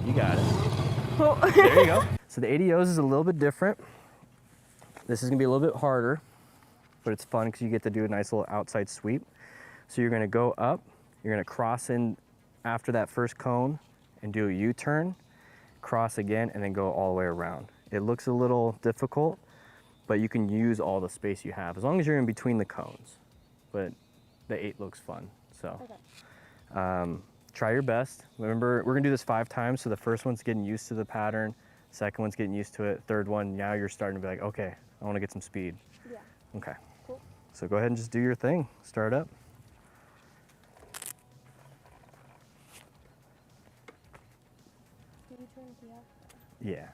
You got it. Oh. There you go. So the ADOs is a little bit different. This is gonna be a little bit harder, but it's fun because you get to do a nice little outside sweep. So you're gonna go up, you're gonna cross in after that first cone and do a U-turn, cross again, and then go all the way around. It looks a little difficult, but you can use all the space you have as long as you're in between the cones. But the 8 looks fun, so. Okay. Try your best. Remember, we're gonna do this 5 times, so the first one's getting used to the pattern, second one's getting used to it, third one, now you're starting to be like, okay, I wanna get some speed. Yeah. Okay. Cool. So go ahead and just do your thing. Start up. Yeah.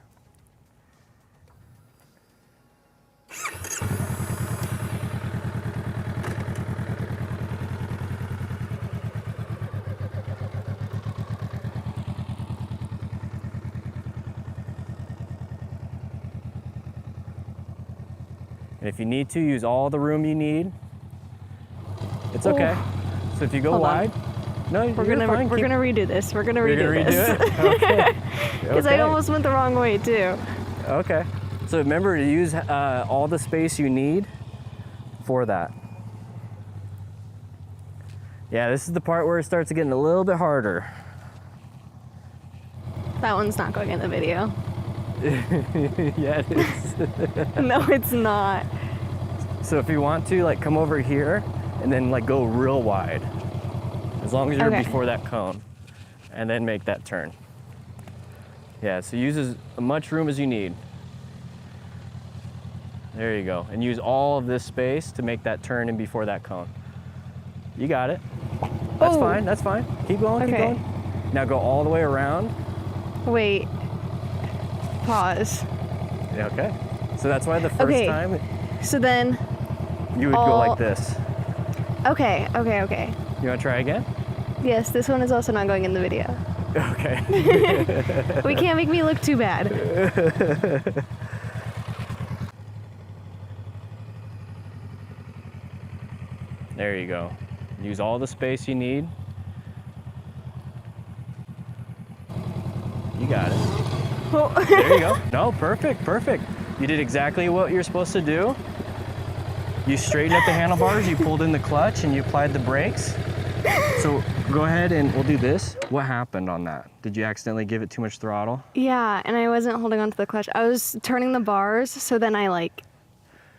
And if you need to, use all the room you need. It's okay. So if you go wide, no, we're gonna redo this. We're gonna redo this. Okay. Because I almost went the wrong way too. Okay. So remember to use all the space you need for that. Yeah, this is the part where it starts getting a little bit harder. That one's not going in the video. Yeah, it is. No, it's not. So if you want to, like, come over here and then like go real wide, as long as you're before that cone, and then make that turn. Yeah, so use as much room as you need. There you go. And use all of this space to make that turn in before that cone. You got it. That's fine, that's fine. Keep going, keep going. Now go all the way around. Wait. Pause. Yeah, okay. So that's why the first time. So then. You would go like this. Okay, okay, okay. You want to try again? Yes, this one is also not going in the video. Okay. We can't make me look too bad. There you go. Use all the space you need. You got it. Oh. There you go. No, perfect, perfect. You did exactly what you're supposed to do. You straightened up the handlebars, you pulled in the clutch, and you applied the brakes. So go ahead and we'll do this. What happened on that? Did you accidentally give it too much throttle? Yeah, and I wasn't holding onto the clutch. I was turning the bars, so then I like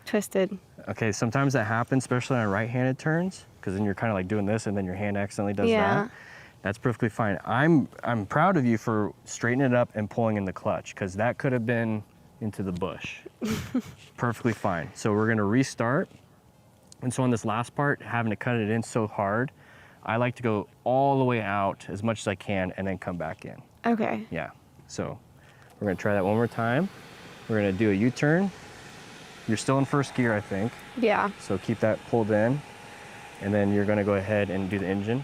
twisted. Okay, sometimes that happens, especially on right-handed turns, because then you're kind of like doing this and then your hand accidentally does that. That's perfectly fine. I'm proud of you for straightening it up and pulling in the clutch, because that could have been into the bush. Perfectly fine. So we're gonna restart. And so on this last part, having to cut it in so hard, I like to go all the way out as much as I can and then come back in. Okay. Yeah, so we're gonna try that one more time. We're gonna do a U-turn. You're still in first gear, I think. Yeah. So keep that pulled in. And then you're gonna go ahead and do the engine.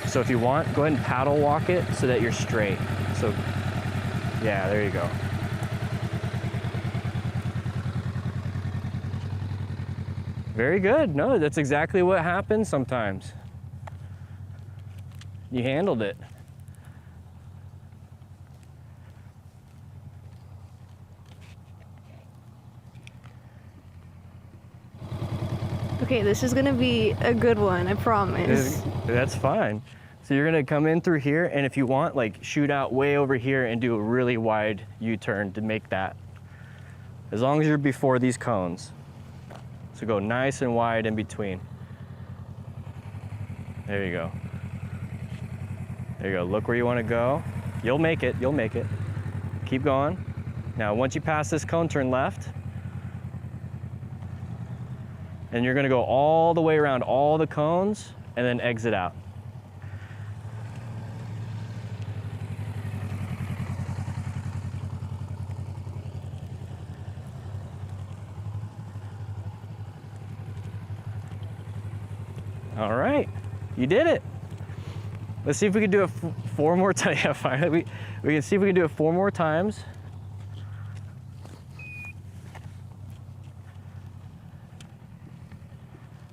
So if you want, go ahead and paddle walk it so that you're straight. So, yeah, there you go. Very good. No, that's exactly what happens sometimes. You handled it. Okay, this is gonna be a good one, I promise. That's fine. So you're gonna come in through here, and if you want, like, shoot out way over here and do a really wide U-turn to make that. As long as you're before these cones. So go nice and wide in between. There you go. There you go. Look where you want to go. You'll make it. You'll make it. Keep going. Now, once you pass this cone, turn left. And you're going to go all the way around all the cones and then exit out. All right, you did it. Let's see if we can do it 4 more times. Yeah, finally, we can see if we can do it 4 more times.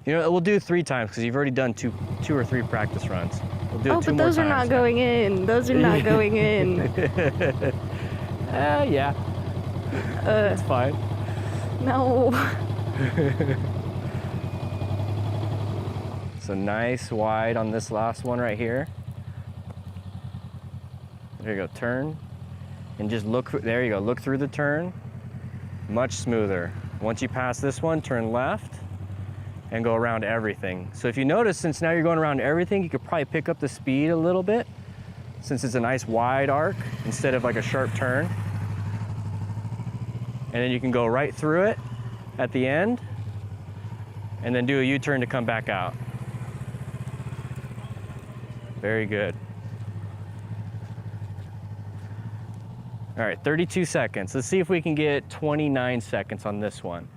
You know, we'll do 3 times because you've already done two or 3 practice runs. We'll do it 2 but more those are not times. going in. Those are not going in. Yeah. That's fine. No. So nice wide on this last one right here. There you go, turn. And just look, there you go, look through the turn. Much smoother. Once you pass this one, turn left and go around everything. So if you notice, since now you're going around everything, you could probably pick up the speed a little bit since it's a nice wide arc instead of like a sharp turn. And then you can go right through it at the end and then do a U-turn to come back out. Very good. All right, 32 seconds. Let's see if we can get 29 seconds on this one.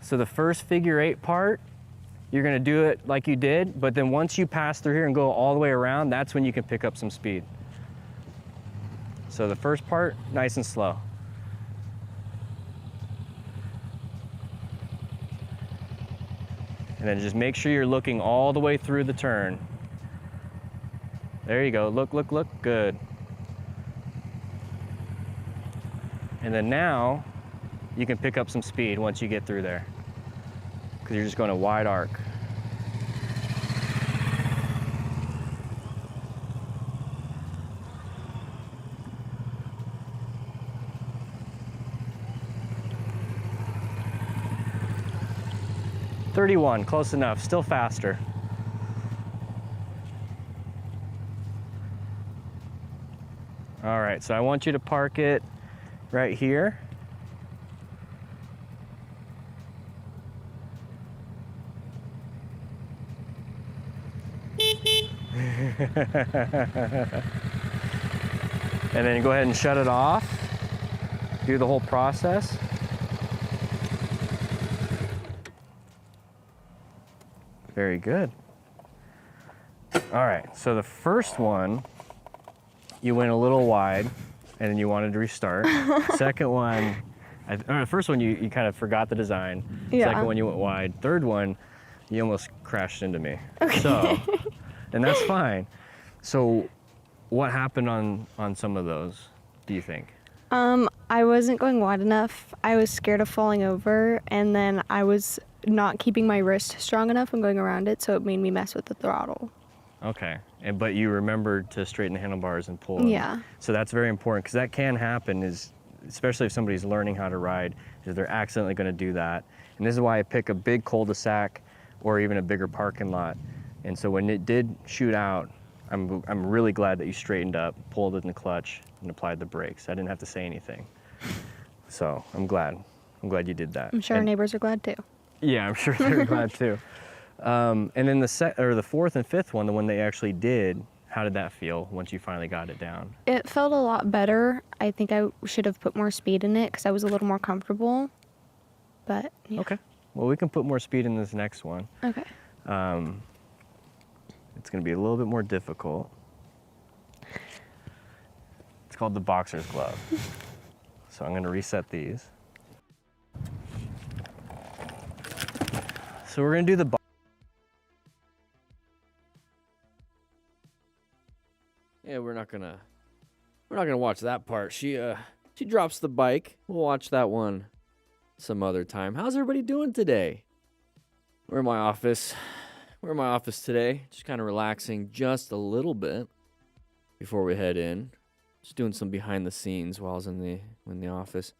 So the first figure 8 part, you're gonna do it like you did, but then once you pass through here and go all the way around, that's when you can pick up some speed. So the first part, nice and slow. And then just make sure you're looking all the way through the turn. There you go, look, look, look, good. And then now, you can pick up some speed once you get through there, because you're just going a wide arc. .31, close enough, still faster. All right, so I want you to park it right here. And then go ahead and shut it off. Do the whole process. Very good. All right, so the first one, you went a little wide and then you wanted to restart. Second one, the first one you kind of forgot the design. Yeah. Second one you went wide. Third one, you almost crashed into me. Okay. So, and that's fine. So what happened on some of those, do you think? I wasn't going wide enough. I was scared of falling over, and then I was not keeping my wrist strong enough and going around it, so it made me mess with the throttle. Okay, but you remembered to straighten the handlebars and pull them. Yeah. So that's very important, because that can happen, especially if somebody's learning how to ride, is they're accidentally going to do that. And this is why I pick a big cul-de-sac or even a bigger parking lot. And so when it did shoot out, I'm really glad that you straightened up, pulled in the clutch, and applied the brakes. I didn't have to say anything. So I'm glad you did that. I'm sure our neighbors are glad too. Yeah, I'm sure they're glad too. And then the fourth and fifth one, the one they actually did, how did that feel once you finally got it down? It felt a lot better. I think I should have put more speed in it because I was a little more comfortable. But yeah. Okay. Well, we can put more speed in this next one. Okay. It's going to be a little bit more difficult. It's called the boxer's glove. So I'm going to reset these. So we're going to do the Yeah, we're not gonna watch that part. She drops the bike. We'll watch that one some other time. How's everybody doing today? We're in my office. Today. Just kind of relaxing just a little bit before we head in. Just doing some behind the scenes while I was in the office.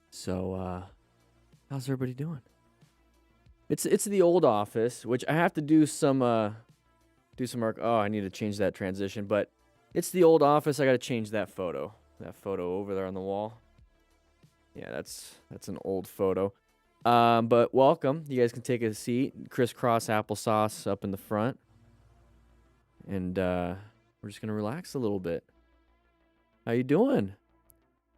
So how's everybody doing? It's the old office, which I have to do some work. Oh, I need to change that transition, but it's the old office. I got to change that photo. That photo over there on the wall. Yeah, that's an old photo. But welcome. You guys can take a seat. Crisscross applesauce up in the front. And we're just going to relax a little bit. How you doing?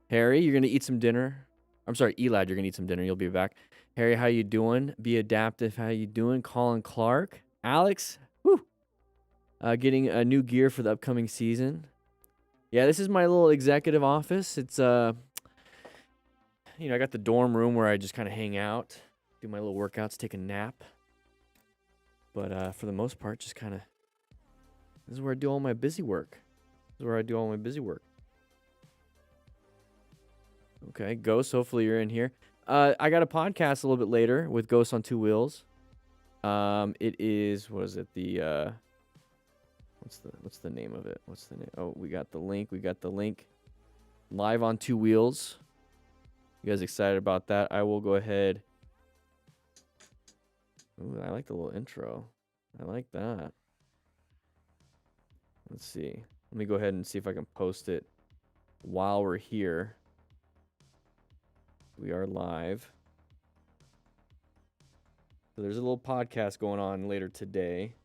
Harry, you're going to eat some dinner. I'm sorry, Elad, you're going to eat some dinner. You'll be back. Harry, how you doing? Be adaptive. How you doing? Colin Clark. Alex, whoo. Getting a new gear for the upcoming season. Yeah, this is my little executive office. It's I got the dorm room where I just kind of hang out. do my little workouts, take a nap. But for the most part, just kind of, this is where I do all my busy work. Okay, Ghost, hopefully you're in here. I got a podcast a little bit later with Ghost on Two Wheels. It is, what is it? The what's the name of it? What's the name? Oh, we got the link. Live on Two Wheels. You guys excited about that? I will go ahead. Ooh, I like the little intro. I like that. Let's see. Let me go ahead and see if I can post it while we're here. We are live. So there's a little podcast going on later today.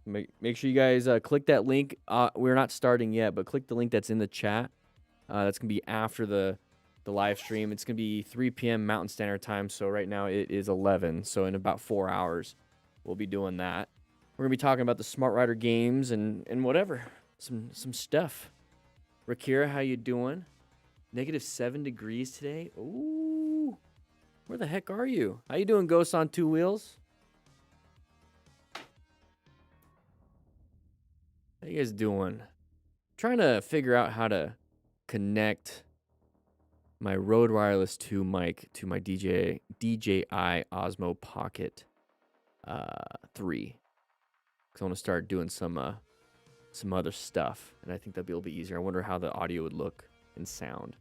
Make sure you guys click that link. We're not starting yet, but click the link that's in the chat. That's going to be after the live stream. It's going to be 3 p.m. Mountain Standard Time. So right now it is 11. So in about 4 hours, we'll be doing that. We're going to be talking about the Smart Rider games and whatever. Some stuff. Rakira, how you doing? -7 degrees today. Ooh. Where the heck are you? How you doing, Ghost on Two Wheels? How you guys doing? Trying to figure out how to connect my Rode Wireless 2 mic to my DJI Osmo Pocket 3. Because I want to start doing some other stuff. And I think that'd be a little bit easier. I wonder how the audio would look and sound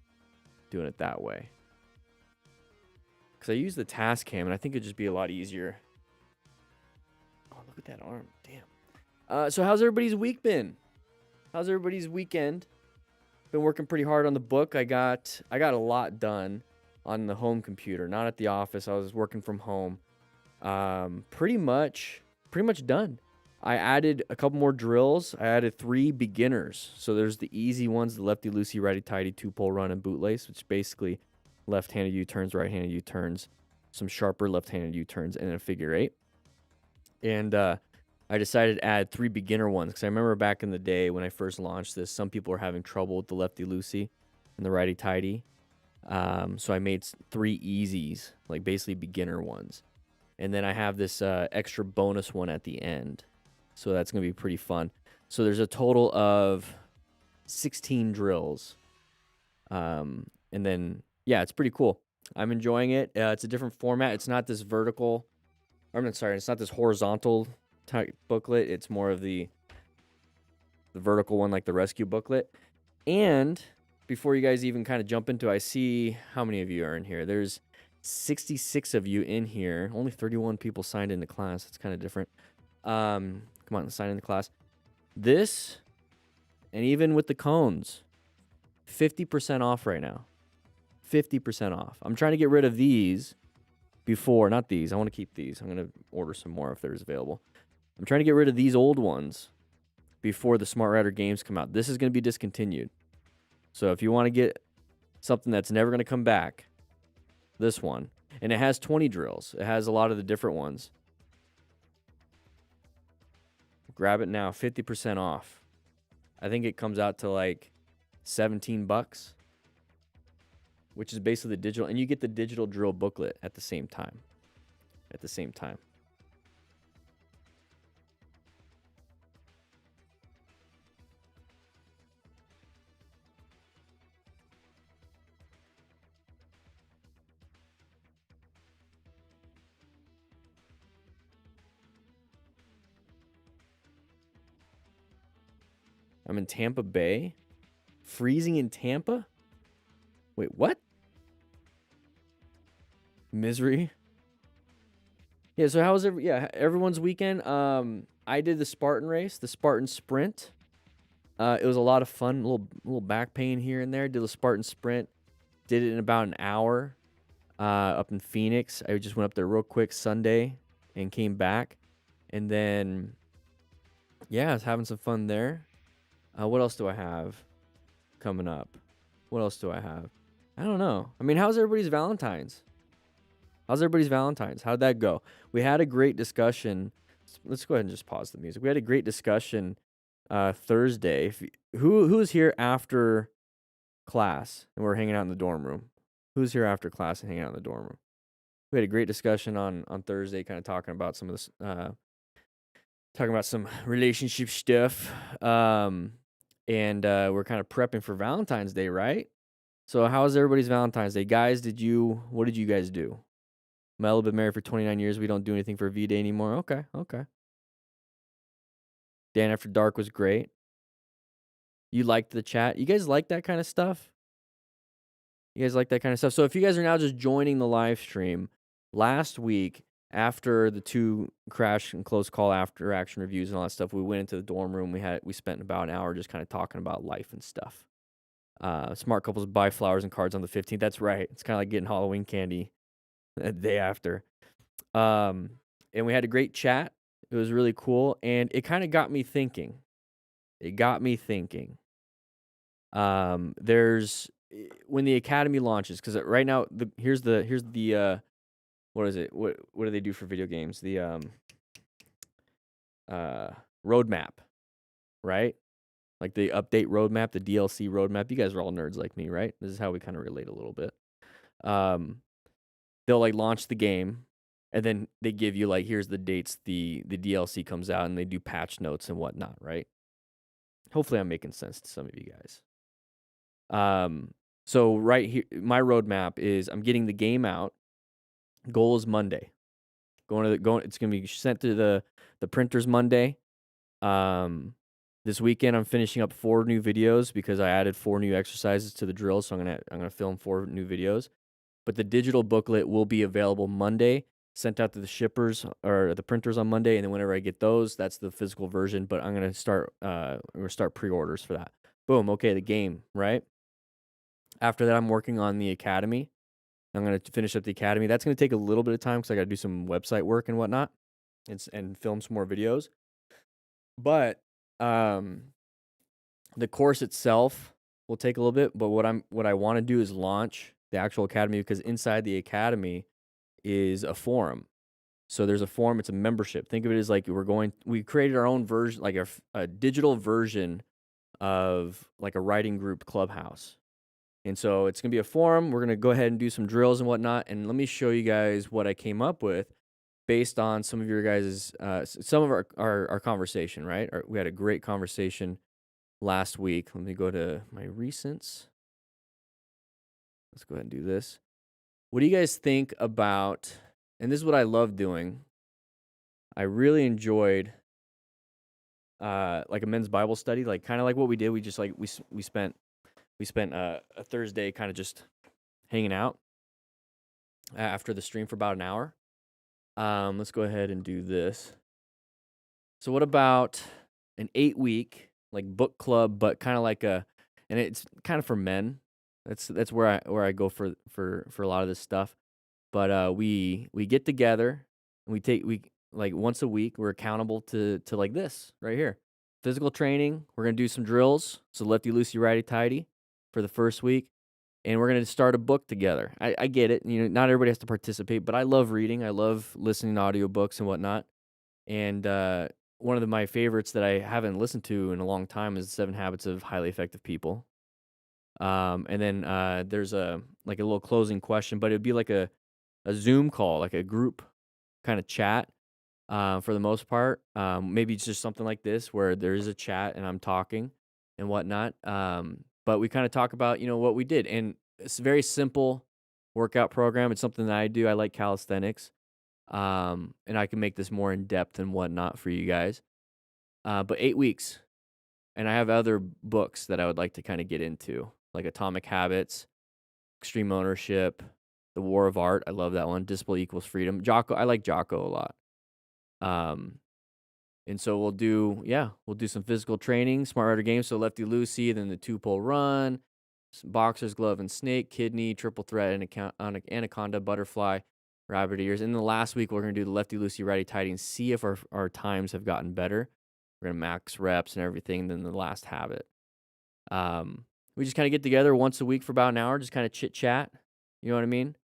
doing it that way. Because I use the task cam and I think it'd just be a lot easier. Oh, look at that arm. Damn. So how's everybody's week been? How's everybody's weekend? Been working pretty hard on the book. I got a lot done on the home computer, not at the office. I was working from home. Pretty much done. I added a couple more drills. I added 3 beginners. So there's the easy ones, the lefty loosey, righty tighty, 2-pole run, and bootlace, which basically left-handed U-turns, right-handed U-turns, some sharper left-handed U-turns, and then a figure 8. And I decided to add 3 beginner ones because I remember back in the day when I first launched this, some people were having trouble with the lefty-loosey and the righty-tighty. So I made 3 easies, like basically beginner ones. And then I have this extra bonus one at the end. So that's going to be pretty fun. So there's a total of 16 drills. And then, yeah, it's pretty cool. I'm enjoying it. It's a different format. It's not this vertical. It's not this horizontal type booklet. It's more of the vertical one, like the rescue booklet. And before you guys even kind of jump into, I see how many of you are in here. There's 66 of you in here. Only 31 people signed into class. It's kind of different. Come on, sign in the class. This, and even with the cones, 50% off right now. 50% off. I'm trying to get rid of these before, not these. I want to keep these. I'm going to order some more if there's available. I'm trying to get rid of these old ones before the Smart Rider games come out. This is going to be discontinued. So if you want to get something that's never going to come back, this one. And it has 20 drills. It has a lot of the different ones. Grab it now, 50% off. I think it comes out to like $17, which is basically the digital. And you get the digital drill booklet at the same time. I'm in Tampa Bay. Freezing in Tampa? Wait, what? Misery. Yeah, so how was everyone's weekend? I did the Spartan race, the Spartan sprint. It was a lot of fun. Little back pain here and there. Did the Spartan sprint. Did it in about an hour. Up in Phoenix. I just went up there real quick Sunday and came back. And then, yeah, I was having some fun there. What else do I have coming up? What else do I have? I don't know. I mean, how's everybody's Valentine's? How'd that go? We had a great discussion. Let's go ahead and just pause the music. We had a great discussion Thursday. Who was here after class and we're hanging out in the dorm room? Who was here after class and hanging out in the dorm room? We had a great discussion on Thursday, kind of talking about some of this, talking about some relationship stuff. And we're kind of prepping for Valentine's Day, right? So how was everybody's Valentine's Day? Guys, what did you guys do? Mel, been married for 29 years. We don't do anything for V-Day anymore. Okay. Dan After Dark was great. You liked the chat. You guys like that kind of stuff? You guys like that kind of stuff? So if you guys are now just joining the live stream, last week, after the 2 crash and close call after action reviews and all that stuff, we went into the dorm room. We spent about an hour just kind of talking about life and stuff. Smart couples buy flowers and cards on the 15th. That's right. It's kind of like getting Halloween candy the day after. And we had a great chat. It was really cool, and it kind of got me thinking. There's when the academy launches, because right now here's the what is it? What do they do for video games? The roadmap, right? Like the update roadmap, the DLC roadmap. You guys are all nerds like me, right? This is how we kind of relate a little bit. They'll like launch the game, and then they give you like, here's the dates the DLC comes out, and they do patch notes and whatnot, right? Hopefully I'm making sense to some of you guys. So right here, my roadmap is I'm getting the game out. Goal is Monday. It's gonna be sent to the printers Monday. This weekend I'm finishing up 4 new videos because I added 4 new exercises to the drill, so I'm gonna film 4 new videos. But the digital booklet will be available Monday, sent out to the shippers or the printers on Monday, and then whenever I get those, that's the physical version. But I'm gonna start pre-orders for that. Boom. Okay, the game, right? After that, I'm working on the academy. I'm gonna finish up the academy. That's gonna take a little bit of time because I gotta do some website work and whatnot, and film some more videos. But the course itself will take a little bit. But what I want to do is launch the actual academy, because inside the academy is a forum. So there's a forum. It's a membership. Think of it as like we created our own version, like a digital version of like a writing group clubhouse. And so it's going to be a forum. We're going to go ahead and do some drills and whatnot. And let me show you guys what I came up with based on some of your guys' some of our conversation, right? We had a great conversation last week. Let me go to my recents. Let's go ahead and do this. What do you guys think about, and this is what I love doing. I really enjoyed like a men's Bible study, like kind of like what we did. We just like we spent a Thursday kind of just hanging out after the stream for about an hour. Let's go ahead and do this. So what about an 8-week like book club, but kind of like and it's kind of for men. That's where I go for a lot of this stuff. But we get together and we like once a week, we're accountable to like this right here. Physical training. We're gonna do some drills. So lefty loosey, righty tighty for the first week. And we're gonna start a book together. I get it. You know, not everybody has to participate, but I love reading. I love listening to audiobooks and whatnot. And one of my favorites that I haven't listened to in a long time is 7 Habits of Highly Effective People. And then there's a little closing question, but it'd be like a Zoom call, like a group kind of chat for the most part. Maybe it's just something like this where there is a chat and I'm talking and whatnot. But we kind of talk about, what we did. And it's a very simple workout program. It's something that I do. I like calisthenics. And I can make this more in depth and whatnot for you guys. But 8 weeks. And I have other books that I would like to kind of get into, like Atomic Habits, Extreme Ownership, The War of Art. I love that one. Discipline Equals Freedom. Jocko, I like Jocko a lot. And so we'll do some physical training, Smart Rider games. So lefty loosey, then the 2-pole run, boxer's glove and snake, kidney, triple threat, and anaconda, butterfly, rabbit ears. And then the last week we're gonna do the lefty loosey, righty tighty, and see if our times have gotten better. We're gonna max reps and everything. And then the last habit. We just kind of get together once a week for about an hour, just kind of chit chat. You know what I mean?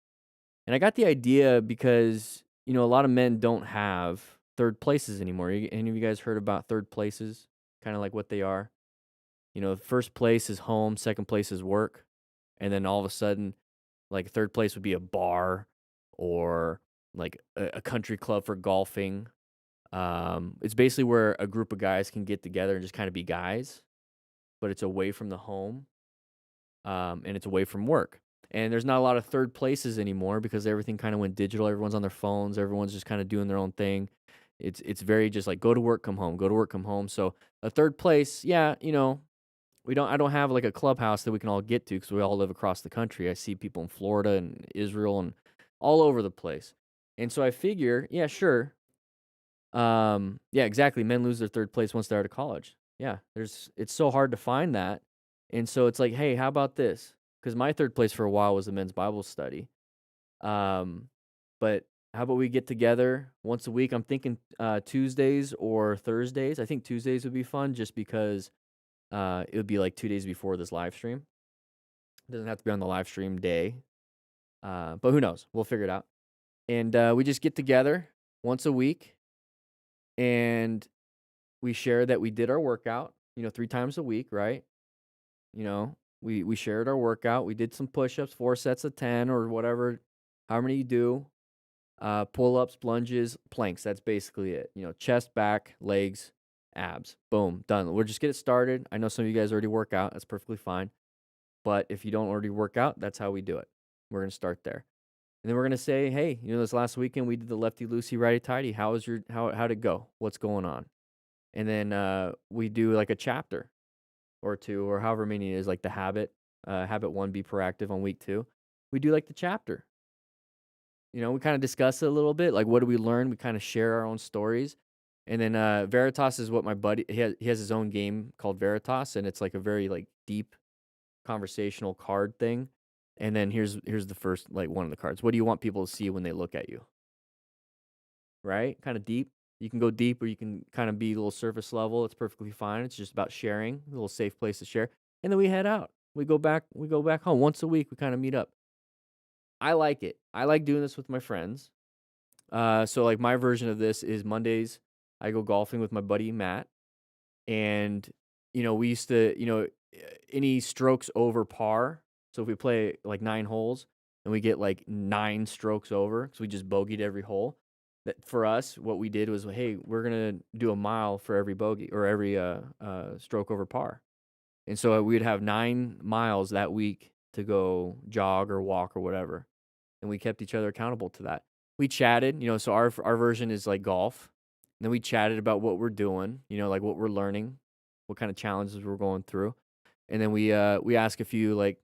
And I got the idea because a lot of men don't have third places anymore. Any of you guys heard about third places? Kind of like what they are. First place is home, second place is work, and then all of a sudden Like third place would be a bar or like a country club for golfing. It's basically where a group of guys can get together and just kind of be guys, but it's away from the home, and it's away from work. And there's not a lot of third places anymore because everything kind of went digital. Everyone's on their phones. Everyone's just kind of doing their own thing. It's very just like go to work, come home, go to work, come home. So a third place, yeah, I don't have like a clubhouse that we can all get to because we all live across the country. I see people in Florida and Israel and all over the place. And so I figure, yeah, sure. Yeah, exactly. Men lose their third place once they're out of college. Yeah, it's so hard to find that. And so it's like, hey, how about this? Because my third place for a while was the men's Bible study. But how about we get together once a week? I'm thinking Tuesdays or Thursdays. I think Tuesdays would be fun just because it would be like 2 days before this live stream. It doesn't have to be on the live stream day. But who knows? We'll figure it out. And we just get together once a week and we share that we did our workout, 3 times a week, right? We shared our workout. We did some push-ups, 4 sets of 10 or whatever, however many you do. Pull-ups, lunges, planks. That's basically it. Chest, back, legs, abs. Boom, done. We'll just get it started. I know some of you guys already work out. That's perfectly fine. But if you don't already work out, that's how we do it. We're going to start there. And then we're going to say, hey, this last weekend we did the lefty loosey righty tighty. How'd it go? What's going on? And then we do like a chapter or two or however many it is, like the habit 1, be proactive on week 2. We do like the chapter. We kind of discuss it a little bit. Like, what do we learn? We kind of share our own stories. And then Veritas is what my buddy, he has his own game called Veritas, and it's like a very like deep conversational card thing. And then here's the first, like, one of the cards. What do you want people to see when they look at you? Right? Kind of deep. You can go deep or you can kind of be a little surface level. It's perfectly fine. It's just about sharing, a little safe place to share. And then we head out. We go back home once a week. We kind of meet up. I like it. I like doing this with my friends. So like my version of this is Mondays I go golfing with my buddy Matt. And we used to, any strokes over par. So if we play like 9 holes and we get like 9 strokes over, because we just bogeyed every hole. That for us, what we did was, hey, we're gonna do a mile for every bogey or every stroke over par, and so we'd have 9 miles that week to go jog or walk or whatever, and we kept each other accountable to that. We chatted, so our version is like golf, and then we chatted about what we're doing, like what we're learning, what kind of challenges we're going through, and then we ask a few like,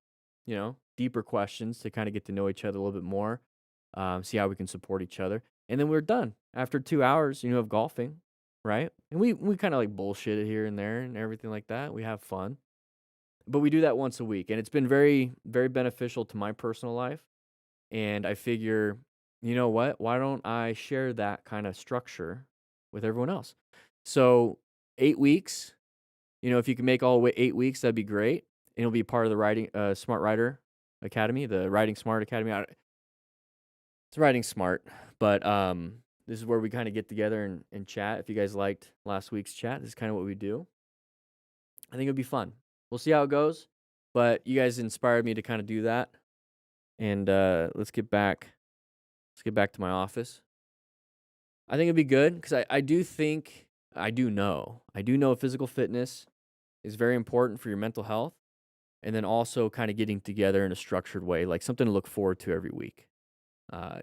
deeper questions to kind of get to know each other a little bit more, see how we can support each other. And then we're done after 2 hours, of golfing, right? And we kind of like bullshit it here and there and everything like that. We have fun. But we do that once a week. And it's been very, very beneficial to my personal life. And I figure, you know what? Why don't I share that kind of structure with everyone else? So 8 weeks, if you can make all 8 weeks, that'd be great. And it'll be part of the Riding Smart Rider Academy, the Riding Smart Academy. It's Riding Smart, but this is where we kind of get together and chat. If you guys liked last week's chat, this is kind of what we do. I think it'll be fun. We'll see how it goes, but you guys inspired me to kind of do that. And let's get back to my office. I think it'd be good because I do know physical fitness is very important for your mental health, and then also kind of getting together in a structured way, like something to look forward to every week.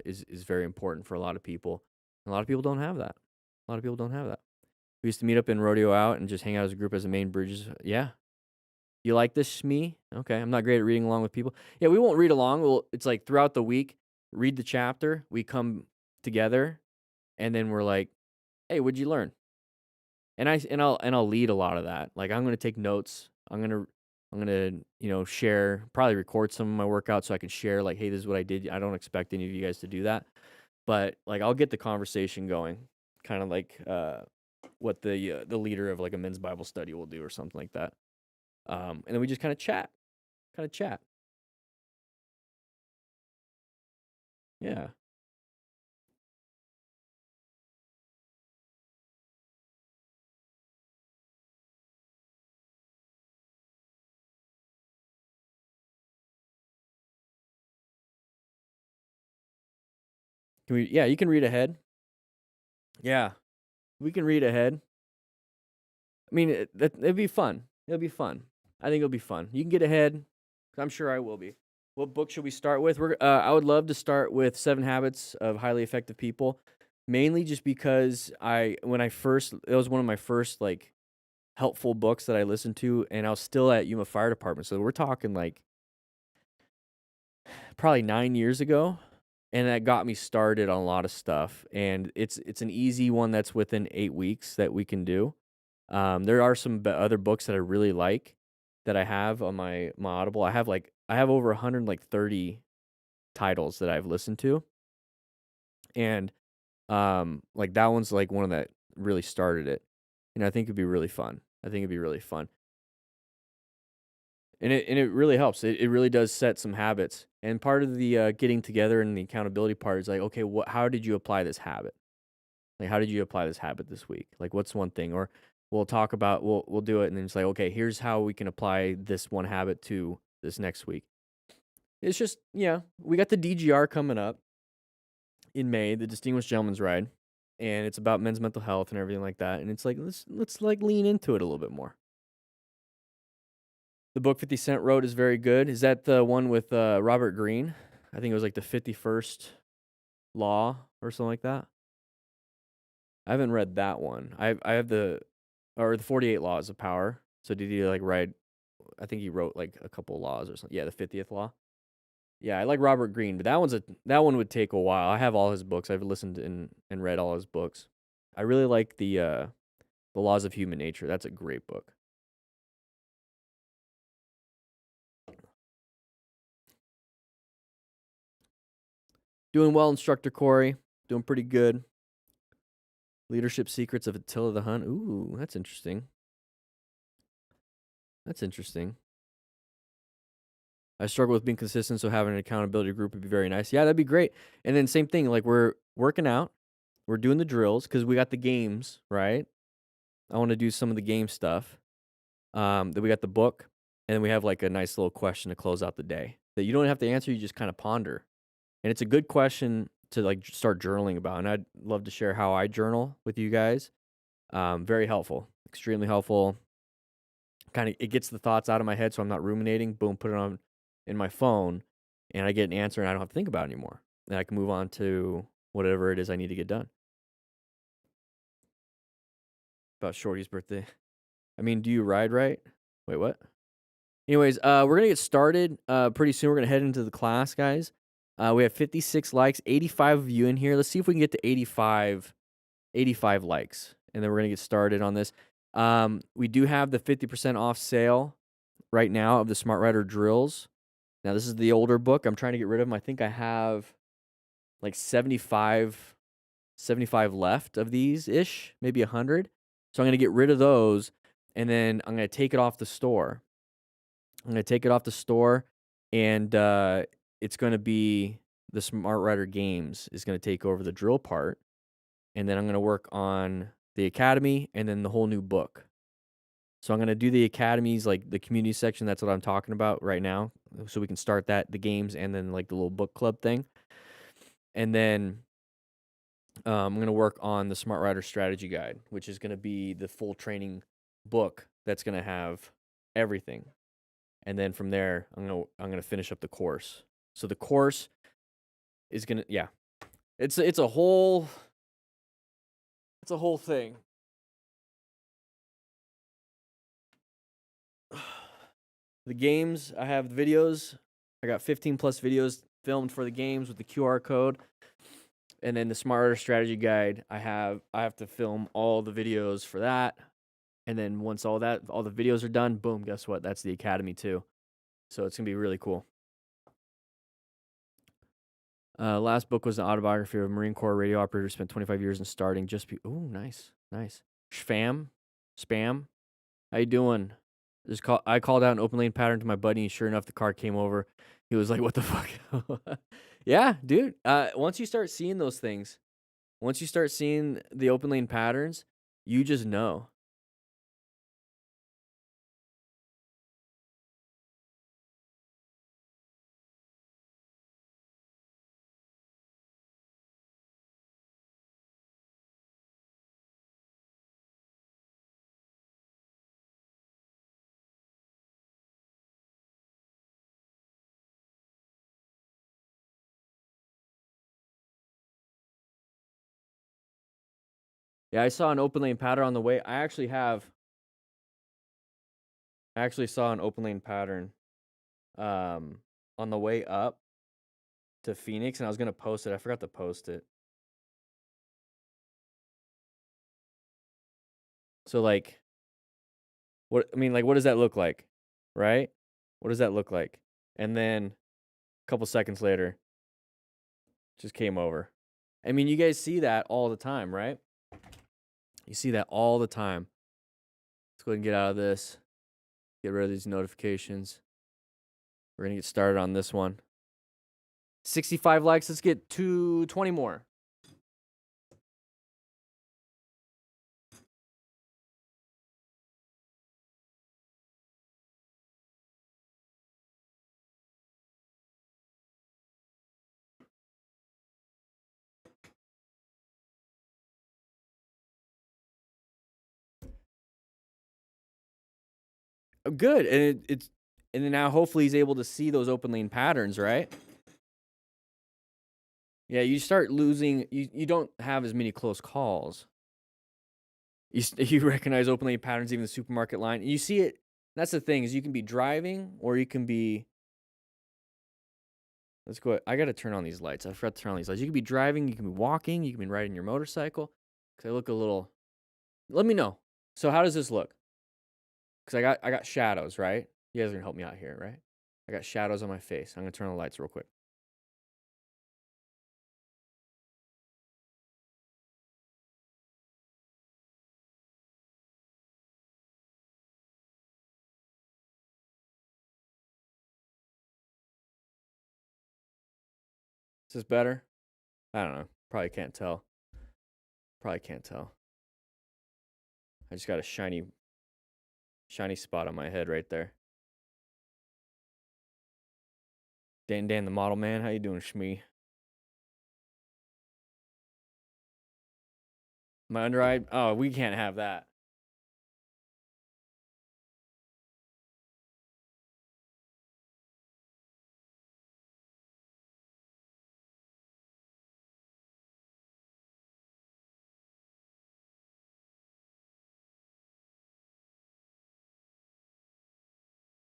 Is very important for a lot of people. A lot of people don't have that. We used to meet up in Rodeo Out and just hang out as a group as the main bridges. Yeah. You like this, me? Okay. I'm not great at reading along with people. Yeah, we won't read along. It's like throughout the week, read the chapter. We come together and then we're like, hey, what'd you learn? And I'll lead a lot of that. Like I'm going to take notes. I'm going to share, probably record some of my workouts so I can share like, hey, this is what I did. I don't expect any of you guys to do that, but like I'll get the conversation going, kind of like what the leader of like a men's Bible study will do or something like that. And then we just kind of chat. Yeah. Can we? Yeah, you can read ahead. Yeah, we can read ahead. I mean, it'd be fun. It'll be fun. I think it'll be fun. You can get ahead. I'm sure I will be. What book should we start with? I would love to start with 7 Habits of Highly Effective People, mainly just because it was one of my first like helpful books that I listened to, and I was still at Yuma Fire Department. So we're talking like probably 9 years ago, and that got me started on a lot of stuff. And it's an easy one that's within 8 weeks that we can do. There are some other books that I really like that I have on my Audible. I have over 130 titles that I've listened to, and like that one's like one that really started it, and I think it'd be really fun. And it really helps. It really does set some habits. And part of the getting together and the accountability part is like, okay, how did you apply this habit? Like, how did you apply this habit this week? Like, what's one thing? Or we'll do it, and then it's like, okay, here's how we can apply this one habit to this next week. It's just, yeah, we got the DGR coming up in May, the Distinguished Gentleman's Ride, and it's about men's mental health and everything like that. And it's like, let's like lean into it a little bit more. The book 50 Cent wrote is very good. Is that the one with Robert Greene? I think it was like the 51st Law or something like that. I haven't read that one. I have the 48 Laws of Power. So did he like write? I think he wrote like a couple laws or something. Yeah, the 50th Law. Yeah, I like Robert Greene, but that one would take a while. I have all his books. I've listened and read all his books. I really like the Laws of Human Nature. That's a great book. Doing well, Instructor Corey. Doing pretty good. Leadership Secrets of Attila the Hun. Ooh, that's interesting. I struggle with being consistent, so having an accountability group would be very nice. Yeah, that'd be great. And then same thing, like we're working out, we're doing the drills because we got the games, right? I want to do some of the game stuff. Then we got the book, and then we have like a nice little question to close out the day that you don't have to answer. You just kind of ponder, and it's a good question to like start journaling about. And I'd love to share how I journal with you guys. Very helpful, extremely helpful. Kind of, it gets the thoughts out of my head, so I'm not ruminating. Boom, put it on in my phone, and I get an answer, and I don't have to think about it anymore. And I can move on to whatever it is I need to get done. About Shorty's birthday. I mean, do you ride right? Wait, what? Anyways, we're gonna get started pretty soon. We're gonna head into the class, guys. We have 56 likes, 85 of you in here. Let's see if we can get to 85 likes, and then we're gonna get started on this. We do have the 50% off sale right now of the Smart Rider drills. Now, this is the older book. I'm trying to get rid of them. I think I have like 75 left of these-ish, maybe 100. So I'm going to get rid of those, and then I'm going to take it off the store. And it's going to be the Smart Rider Games is going to take over the drill part, and then I'm going to work on the Academy and then the whole new book. So I'm going to do the academies, like the community section. That's what I'm talking about right now. So we can start that, the games, and then like the little book club thing. And then I'm going to work on the Smart Rider Strategy Guide, which is going to be the full training book that's going to have everything. And then from there, I'm going to finish up the course. So the course is going to, yeah, it's a whole thing. The games, I have videos. I got 15 plus videos filmed for the games with the QR code. And then the Smart Rider Strategy Guide, I have to film all the videos for that. And then once all the videos are done, boom, guess what? That's the Academy too. So it's going to be really cool. Last book was an autobiography of a Marine Corps radio operator who spent 25 years in starting oh, nice. Spam. How you doing? I called out an open lane pattern to my buddy, and sure enough, the car came over. He was like, "What the fuck?" Yeah, dude. Once you start seeing those things, once you start seeing the open lane patterns, you just know. Yeah, I saw an open lane pattern on the way. I actually saw an open lane pattern on the way up to Phoenix, and I was gonna post it. I forgot to post it. So like, what does that look like, right? What does that look like? And then a couple seconds later, just came over. I mean, you guys see that all the time, right? You see that all the time. Let's go ahead and get out of this. Get rid of these notifications. We're gonna get started on this one. 65 likes. Let's get to 20 more. Oh, good. And and then now hopefully he's able to see those open lane patterns, right? Yeah, you start losing. You don't have as many close calls. You recognize open lane patterns, even the supermarket line. You see it. That's the thing, is you can be driving or you can be. Let's go. I got to turn on these lights. I forgot to turn on these lights. You can be driving. You can be walking. You can be riding your motorcycle. Because I look a little. Let me know. So how does this look? Because I got shadows, right? You guys are gonna help me out here, right? I got shadows on my face. I'm gonna turn on the lights real quick. Is this better? I don't know. Probably can't tell. Probably can't tell. I just got a shiny spot on my head right there. Dan the model man, how you doing, Shmee? My under eye? Oh, we can't have that.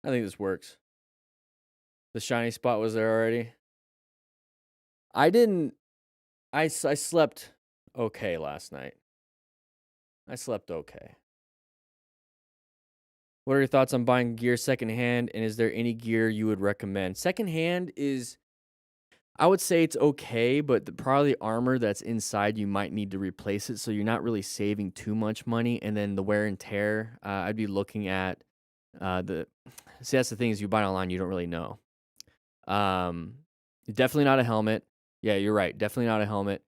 I think this works. The shiny spot was there already. I slept okay last night. I slept okay. What are your thoughts on buying gear secondhand, and is there any gear you would recommend? Secondhand is, I would say it's okay, but probably the armor that's inside, you might need to replace it, so you're not really saving too much money. And then the wear and tear, I'd be looking at see, that's the thing, is you buy it online, you don't really know. Definitely not a helmet. Yeah, you're right. Definitely not a helmet.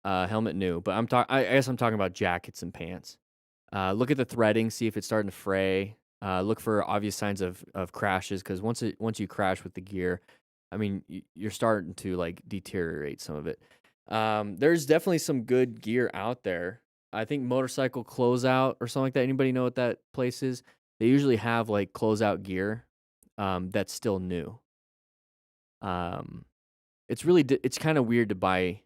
Helmet new, but I guess I'm talking about jackets and pants. Look at the threading, see if it's starting to fray. Look for obvious signs of crashes, because once you crash with the gear, I mean, you're starting to like deteriorate some of it. There's definitely some good gear out there. I think Motorcycle Closeout or something like that. Anybody know what that place is? They usually have like closeout gear that's still new. It's kind of weird to buy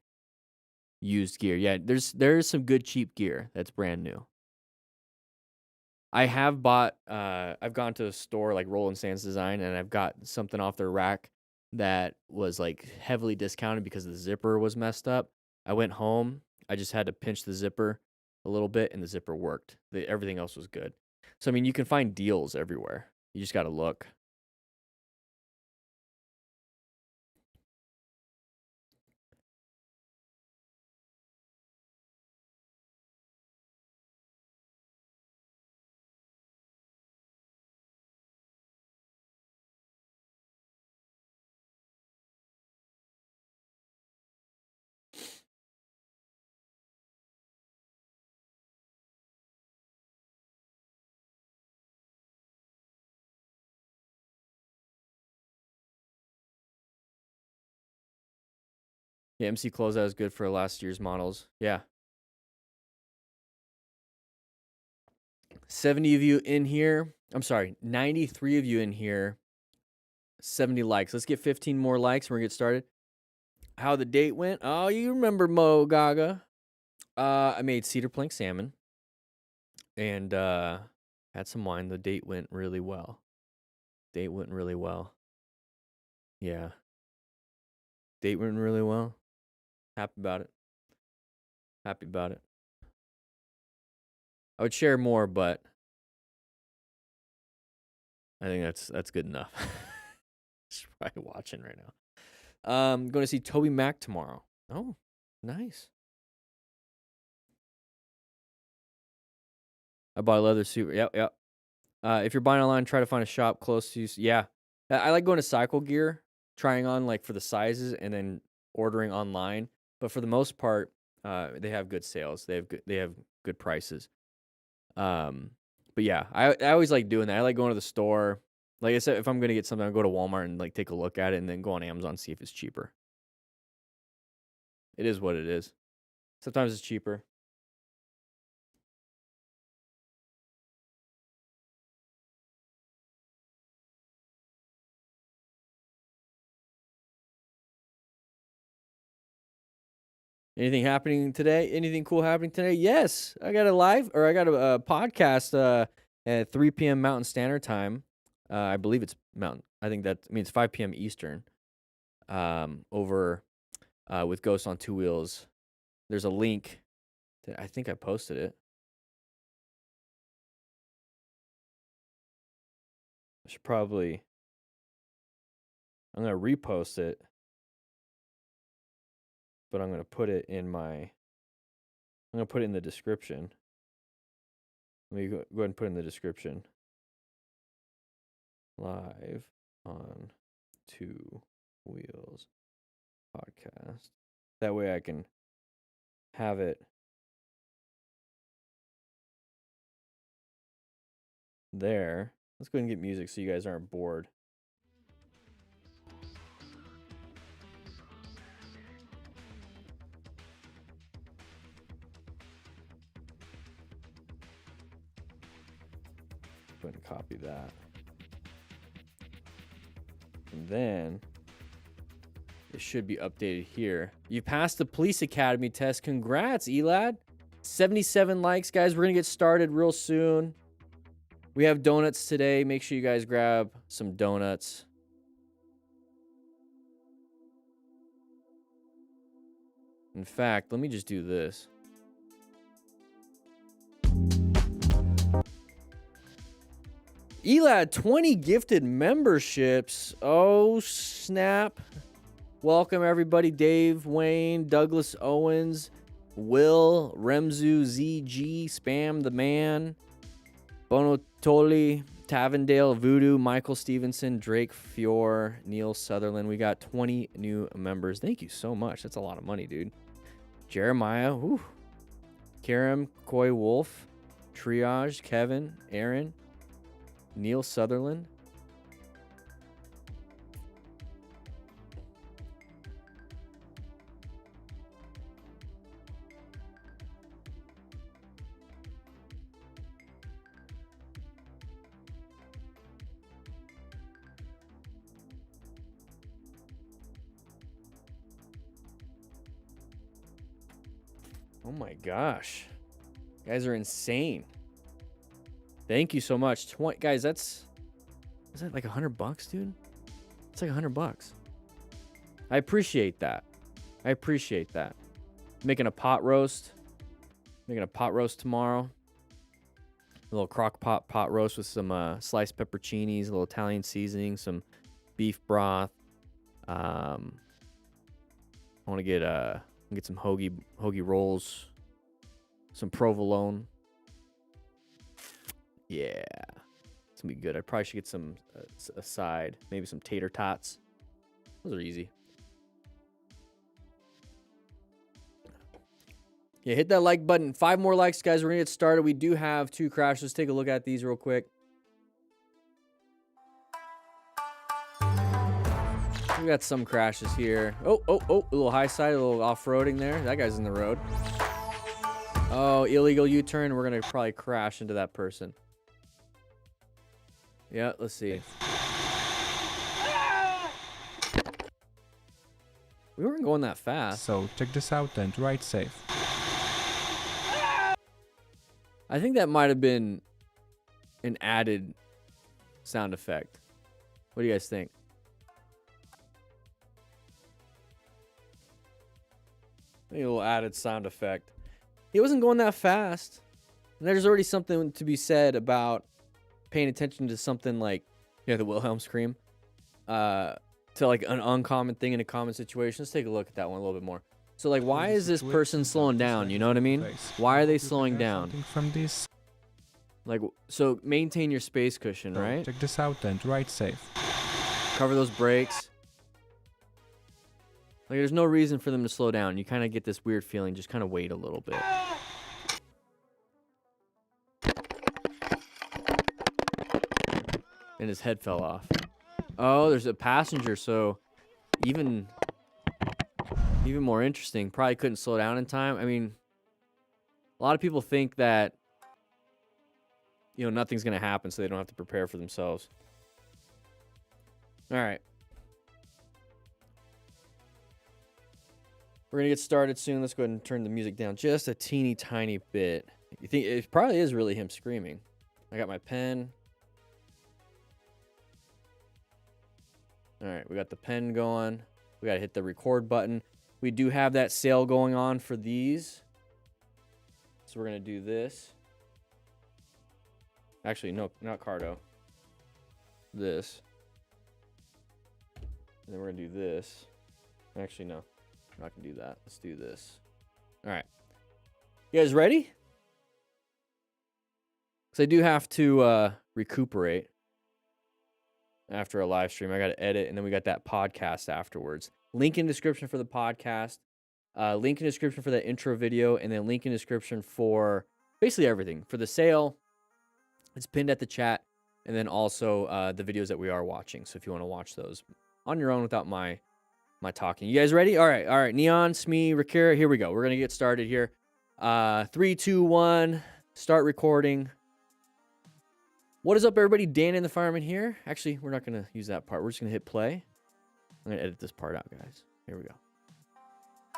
used gear. Yeah, there's some good cheap gear that's brand new. I have bought, I've gone to a store like Roland Sands Design, and I've got something off their rack that was like heavily discounted because the zipper was messed up. I went home, I just had to pinch the zipper a little bit, and the zipper worked. Everything else was good. So, I mean, you can find deals everywhere. You just got to look. Yeah, MC Closeout is good for last year's models. Yeah. 70 of you in here. I'm sorry, 93 of you in here. 70 likes. Let's get 15 more likes and we're going to get started. How the date went? Oh, you remember Mo Gaga. I made cedar plank salmon and had some wine. The date went really well. Date went really well. Yeah. Date went really well. Happy about it. Happy about it. I would share more, but I think that's good enough. She's probably watching right now. I'm going to see Toby Mac tomorrow. Oh, nice. I bought a leather suit. Yep. If you're buying online, try to find a shop close to you. Yeah. I like going to Cycle Gear, trying on like for the sizes and then ordering online. But for the most part, they have good sales. They have good prices. But yeah, I always like doing that. I like going to the store. Like I said, if I'm gonna get something, I'll go to Walmart and like take a look at it and then go on Amazon and see if it's cheaper. It is what it is. Sometimes it's cheaper. Anything happening today? Anything cool happening today? Yes, I got a podcast at 3 p.m. Mountain Standard Time. I believe it's Mountain. I think that means 5 p.m. Eastern. Over with Ghost on Two Wheels. There's a link. I think I posted it. I'm gonna repost it, but I'm gonna put it in the description. Let me go ahead and put it in the description. Live on Two Wheels podcast. That way I can have it there. Let's go ahead and get music so you guys aren't bored. Go ahead and copy that. And then it should be updated here. You passed the police academy test. Congrats, Elad. 77 likes, guys. We're going to get started real soon. We have donuts today. Make sure you guys grab some donuts. In fact, let me just do this. Elad, 20 gifted memberships. Oh, snap. Welcome, everybody. Dave, Wayne, Douglas Owens, Will, Remzu, ZG, Spam the Man, Bono Toli, Tavendale, Voodoo, Michael Stevenson, Drake Fior, Neil Sutherland. We got 20 new members. Thank you so much. That's a lot of money, dude. Jeremiah, whew. Karam, Coy Wolf, Triage, Kevin, Aaron, Neil Sutherland. Oh my gosh. You guys are insane. Thank you so much. Guys, is that like $100, dude? It's like $100. I appreciate that. Making a pot roast. Tomorrow. A little crock pot roast with some sliced pepperoncinis, a little Italian seasoning, some beef broth. I want to get some hoagie rolls, some provolone. Yeah, it's gonna be good. I probably should get some aside, maybe some tater tots. Those are easy. Yeah, hit that like button. 5 more likes, guys. We're gonna get started. We do have 2 crashes. Let's take a look at these real quick. We got some crashes here. Oh, a little high side, a little off-roading there. That guy's in the road. Oh, illegal U-turn. We're gonna probably crash into that person. Yeah, let's see. We weren't going that fast. So check this out and ride safe. I think that might have been an added sound effect. What do you guys think? Maybe a little added sound effect. He wasn't going that fast. And there's already something to be said about paying attention to something like, the Wilhelm scream. To like an uncommon thing in a common situation. Let's take a look at that one a little bit more. So like, why is this person slowing down? You know what I mean? Why are they slowing down? From this. Like, so maintain your space cushion, right? Check this out and ride safe. Cover those brakes. Like, there's no reason for them to slow down. You kind of get this weird feeling. Just kind of wait a little bit. And his head fell off. Oh, there's a passenger, so even more interesting. Probably couldn't slow down in time. I mean, a lot of people think that, nothing's going to happen, so they don't have to prepare for themselves. All right. We're going to get started soon. Let's go ahead and turn the music down just a teeny tiny bit. You think it probably is really him screaming. I got my pen. All right, we got the pen going. We got to hit the record button. We do have that sale going on for these. So we're going to do this. Actually, no, not Cardo. This. And then we're going to do this. Actually, no. I'm not going to do that. Let's do this. All right. You guys ready? Because I do have to recuperate after a live stream. I got to edit, and then we got that podcast afterwards. Link in description for the podcast. Link in description for the intro video, and then link in description for basically everything. For the sale, it's pinned at the chat, and then also the videos that we are watching. So if you want to watch those on your own without my talking. You guys ready? All right. Neon, Smee, Rakira, here we go. We're going to get started here. 3, 2, 1, start recording. What is up, everybody? DanDanTheFireman here. Actually, we're not going to use that part. We're just going to hit play. I'm going to edit this part out, guys. Here we go.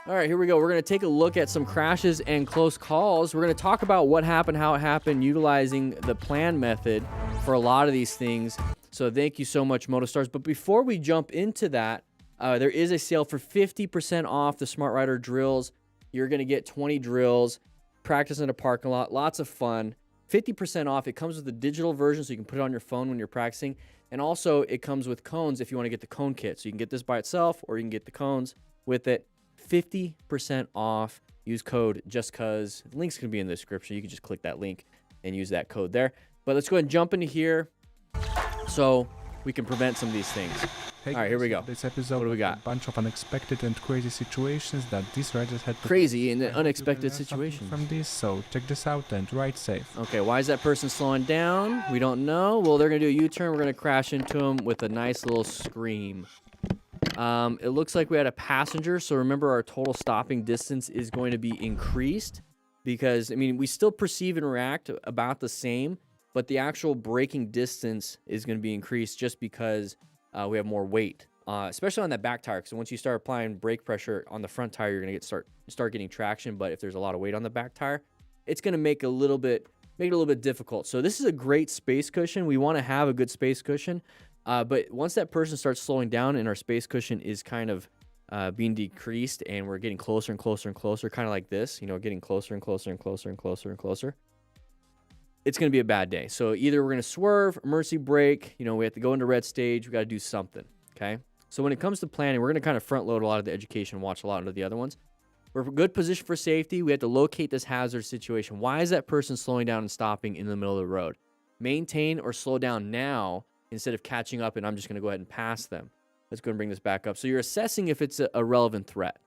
All right, here we go. We're going to take a look at some crashes and close calls. We're going to talk about what happened, how it happened, utilizing the plan method for a lot of these things. So thank you so much, MotoStars. But before we jump into that, there is a sale for 50% off the Smart Rider drills. You're going to get 20 drills, practice in a parking lot, lots of fun. 50% off. It comes with the digital version, so you can put it on your phone when you're practicing. And also, it comes with cones if you want to get the cone kit. So you can get this by itself, or you can get the cones with it. 50% off. Use code JustCuz. The link's going to be in the description. You can just click that link and use that code there. But let's go ahead and jump into here so we can prevent some of these things. Hey, all right, here we go. This episode, what do we got? A bunch of unexpected and crazy situations that these riders had to crazy and unexpected situations. From this, so check this out and ride safe. Okay, why is that person slowing down? We don't know. Well, they're going to do a U-turn. We're going to crash into them with a nice little scream. It looks like we had a passenger, so remember our total stopping distance is going to be increased because, I mean, we still perceive and react about the same, but the actual braking distance is going to be increased just because we have more weight, especially on that back tire. So once you start applying brake pressure on the front tire, you're going to start getting traction. But if there's a lot of weight on the back tire, it's going to make it a little bit difficult. So this is a great space cushion. We want to have a good space cushion. But once that person starts slowing down and our space cushion is kind of being decreased and we're getting closer and closer and closer, kind of like this, getting closer and closer and closer and closer and closer, it's going to be a bad day. So either we're going to swerve, emergency brake, we have to go into red stage, we got to do something, okay? So when it comes to planning, we're going to kind of front load a lot of the education, watch a lot of the other ones. We're in good position for safety. We have to locate this hazard situation. Why is that person slowing down and stopping in the middle of the road? Maintain or slow down now instead of catching up, and I'm just going to go ahead and pass them. Let's go and bring this back up. So you're assessing if it's a relevant threat.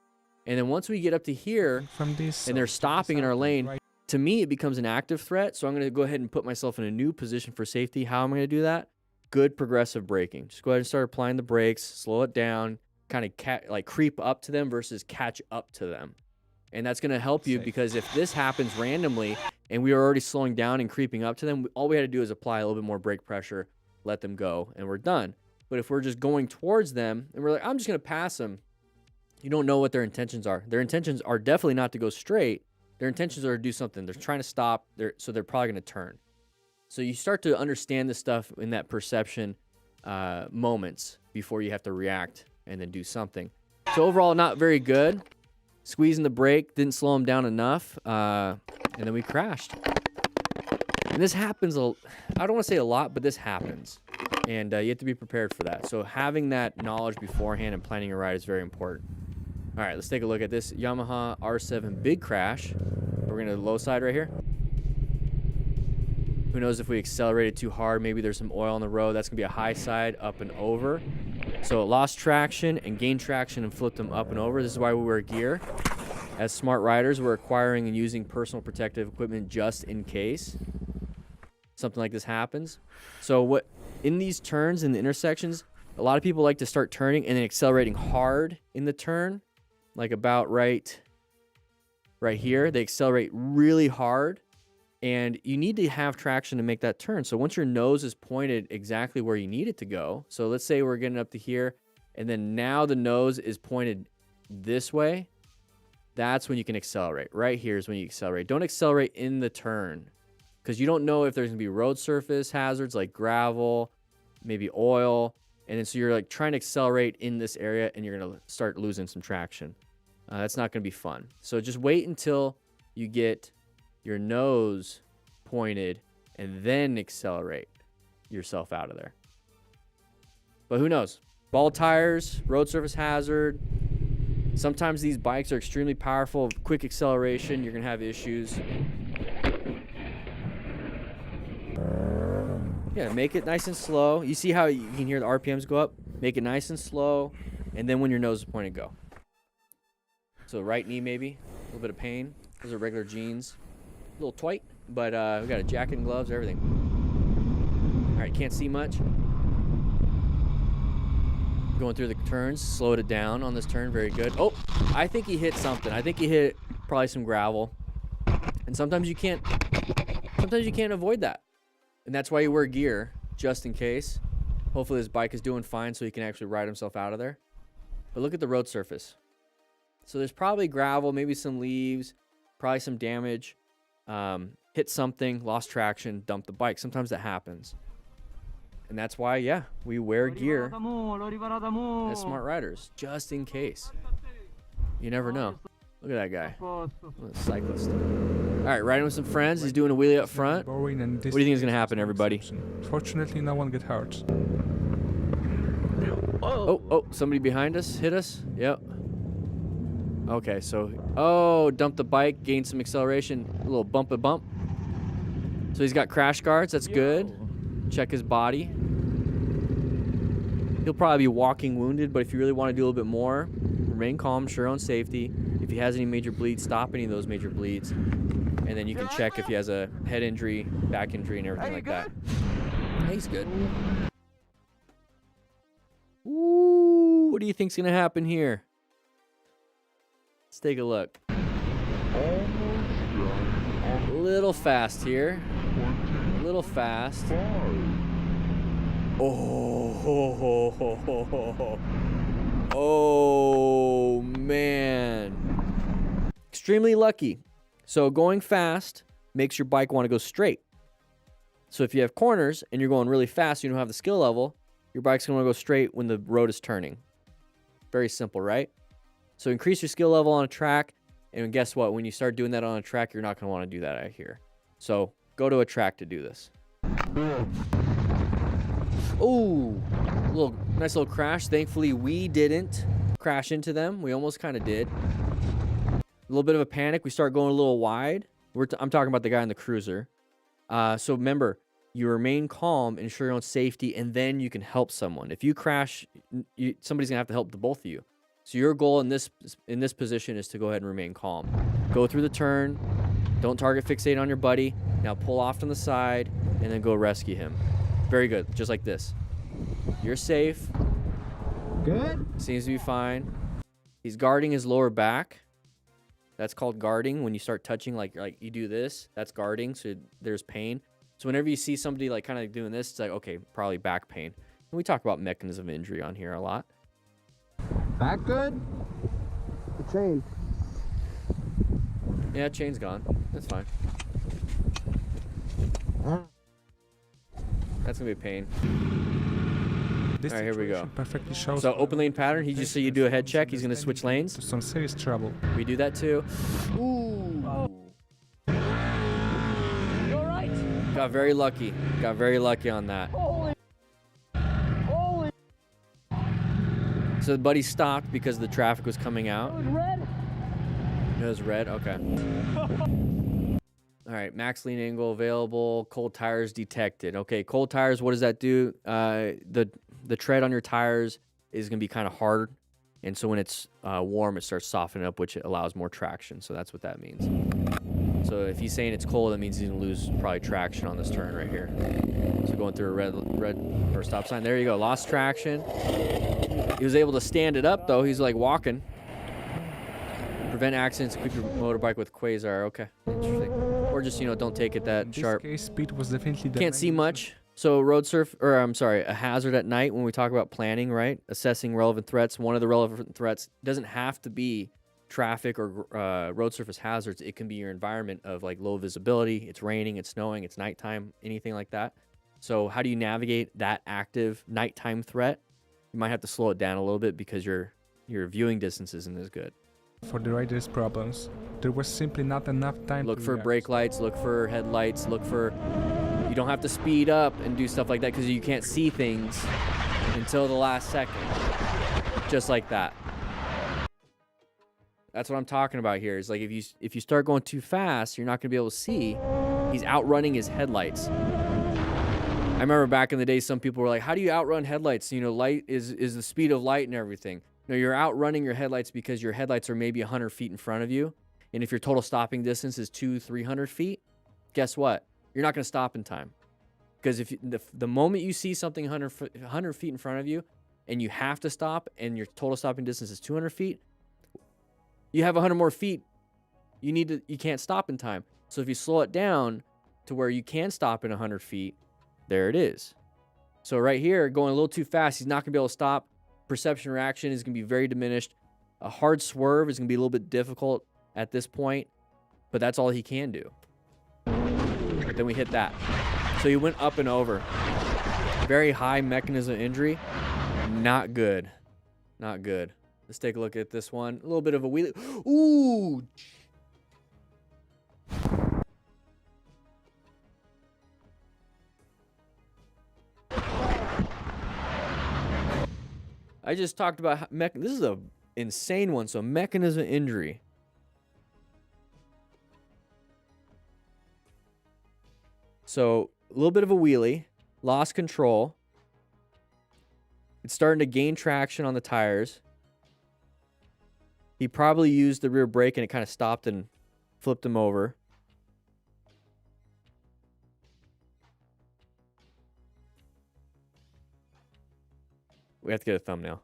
And then once we get up to here, from this, and they're stopping in our lane, to me, it becomes an active threat. So I'm going to go ahead and put myself in a new position for safety. How am I going to do that? Good progressive braking. Just go ahead and start applying the brakes, slow it down, kind of creep up to them versus catch up to them. And that's going to help you because if this happens randomly and we are already slowing down and creeping up to them, all we had to do is apply a little bit more brake pressure, let them go, and we're done. But if we're just going towards them and we're like, I'm just going to pass them, you don't know what their intentions are. Their intentions are definitely not to go straight. Their intentions are to do something. They're trying to stop. So they're probably going to turn. So you start to understand this stuff in that perception moments before you have to react and then do something. So overall, not very good. Squeezing the brake didn't slow him down enough, and then we crashed. And this happens, I don't want to say a lot, but this happens. And you have to be prepared for that. So having that knowledge beforehand and planning your ride is very important. All right, let's take a look at this Yamaha R7 big crash. We're going to the low side right here. Who knows if we accelerated too hard, maybe there's some oil on the road. That's going to be a high side, up and over. So it lost traction and gained traction and flipped them up and over. This is why we wear gear. As smart riders, we're acquiring and using personal protective equipment just in case something like this happens. So what in these turns, in the intersections, a lot of people like to start turning and then accelerating hard in the turn, like about right here. They accelerate really hard, and you need to have traction to make that turn. So once your nose is pointed exactly where you need it to go, so let's say we're getting up to here, and then now the nose is pointed this way, that's when you can accelerate. Right here is when you accelerate. Don't accelerate in the turn, because you don't know if there's going to be road surface hazards like gravel, maybe oil, and then so you're like trying to accelerate in this area, and you're going to start losing some traction. That's not going to be fun. So just wait until you get your nose pointed and then accelerate yourself out of there. But who knows? Ball tires, road surface hazard. Sometimes these bikes are extremely powerful. Quick acceleration, you're going to have issues. Yeah, make it nice and slow. You see how you can hear the RPMs go up? Make it nice and slow, and then when your nose is pointed, go. So right knee maybe, a little bit of pain. Those are regular jeans. A little tight, but we got a jacket and gloves, everything. All right, can't see much. Going through the turns, slowed it down on this turn, very good. Oh, I think he hit something. I think he hit probably some gravel. And sometimes you can't avoid that. And that's why you wear gear, just in case. Hopefully this bike is doing fine so he can actually ride himself out of there. But look at the road surface. So there's probably gravel, maybe some leaves, probably some damage. Hit something, lost traction, dumped the bike. Sometimes that happens. And that's why, yeah, we wear gear as smart riders, just in case. You never know. Look at that guy. What a cyclist. All right, riding with some friends. He's doing a wheelie up front. What do you think is going to happen, everybody? Fortunately, no one get hurt. Oh, somebody behind us hit us? Yep. Okay, so, dumped the bike, gained some acceleration, a little bump. So he's got crash guards, that's good. Check his body. He'll probably be walking wounded, but if you really want to do a little bit more, remain calm, ensure own safety. If he has any major bleeds, stop any of those major bleeds. And then you can check if he has a head injury, back injury, and everything like that. He's good. Ooh, what do you think's going to happen here? Let's take a look. A little fast here. A little fast. Oh, man. Extremely lucky. So going fast makes your bike want to go straight. So if you have corners and you're going really fast, you don't have the skill level, your bike's going to go straight when the road is turning. Very simple, right? So increase your skill level on a track, and guess what? When you start doing that on a track, you're not going to want to do that out here. So go to a track to do this. Oh, nice little crash. Thankfully, we didn't crash into them. We almost kind of did. A little bit of a panic. We start going a little wide. I'm talking about the guy in the cruiser. So remember, you remain calm, ensure your own safety, and then you can help someone. If you crash, somebody's going to have to help the both of you. So your goal in this position is to go ahead and remain calm. Go through the turn. Don't target fixate on your buddy. Now pull off to the side and then go rescue him. Very good. Just like this. You're safe. Good. Seems to be fine. He's guarding his lower back. That's called guarding. When you start touching, like you do this, that's guarding. So there's pain. So whenever you see somebody like kind of doing this, it's like, okay, probably back pain. And we talk about mechanism of injury on here a lot. Back good? The chain. Yeah, chain's gone. That's fine. That's gonna be a pain. This All right, here we go. situation perfectly shows So how open lane pattern. He just so you do a head check. He's gonna switch lanes. to some serious trouble. We do that too. Ooh. You all right? Got very lucky. Got very lucky on that. Holy. So the buddy stopped because the traffic was coming out. It was red. It was red. Okay. All right. Max lean angle available. Cold tires detected. Okay. Cold tires. What does that do? The tread on your tires is gonna be kind of hard, and so when it's warm, it starts softening up, which allows more traction. So that's what that means. So if he's saying it's cold, that means he's gonna lose probably traction on this turn right here. So going through a red or stop sign. There you go. Lost traction. He was able to stand it up though. He's like walking. Prevent accidents. Equip your motorbike with quasar. Okay, interesting. Or just don't take it that In sharp. this case, speed was definitely the Can't see main much. So a hazard at night when we talk about planning, right? Assessing relevant threats. One of the relevant threats doesn't have to be traffic or road surface hazards. It can be your environment of like low visibility. It's raining, it's snowing, it's nighttime, anything like that. So how do you navigate that active nighttime threat? You might have to slow it down a little bit because your viewing distance isn't as good. for the rider's problems. There was simply not enough time Look to for react. brake lights, look for headlights, look for... You don't have to speed up and do stuff like that because you can't see things until the last second. Just like that. That's what I'm talking about here. Is like if you start going too fast, you're not going to be able to see. He's outrunning his headlights. I remember back in the day, some people were like, how do you outrun headlights? Light is the speed of light and everything. No, you're outrunning your headlights because your headlights are maybe 100 feet in front of you. And if your total stopping distance is 200-300 feet, guess what? You're not going to stop in time. Because if the moment you see something 100 feet in front of you and you have to stop and your total stopping distance is 200 feet, you have 100 more feet. You can't stop in time. So if you slow it down to where you can stop in 100 feet, there it is. So right here, going a little too fast, he's not going to be able to stop. Perception reaction is going to be very diminished. A hard swerve is going to be a little bit difficult at this point, but that's all he can do. Then we hit that. So he went up and over. Very high mechanism injury. Not good. Not good. Let's take a look at this one. A little bit of a wheelie. Ooh! I just talked about this is a insane one. So mechanism injury. So a little bit of a wheelie, lost control. It's starting to gain traction on the tires. He probably used the rear brake and it kind of stopped and flipped him over. We have to get a thumbnail.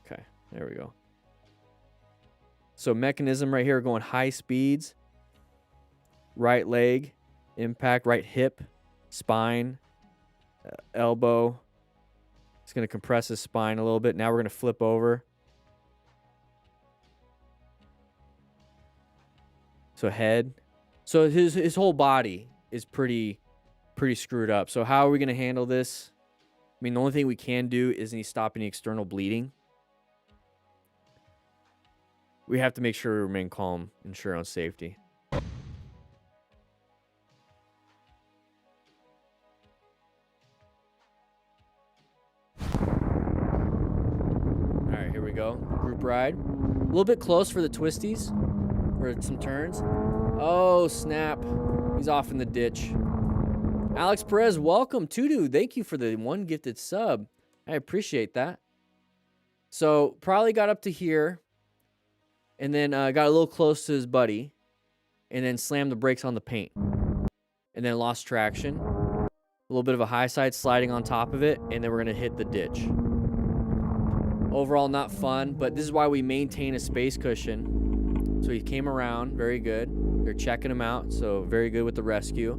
Okay, there we go. So mechanism right here going high speeds. Right leg, impact, right hip, spine, elbow. It's going to compress his spine a little bit. Now we're going to flip over. So head. So his whole body is pretty screwed up. So how are we going to handle this? I mean, the only thing we can do is stop any external bleeding. We have to make sure we remain calm, ensure on safety. Alright, here we go. Group ride. A little bit close for the twisties. For some turns. Oh, snap. He's off in the ditch. Alex Perez, welcome. Tudu, thank you for the one gifted sub. I appreciate that. So, probably got up to here. And then got a little close to his buddy. And then slammed the brakes on the paint. And then lost traction. A little bit of a high side sliding on top of it. And then we're going to hit the ditch. Overall, not fun. But this is why we maintain a space cushion. So he came around. Very good. They're checking him out. So very good with the rescue.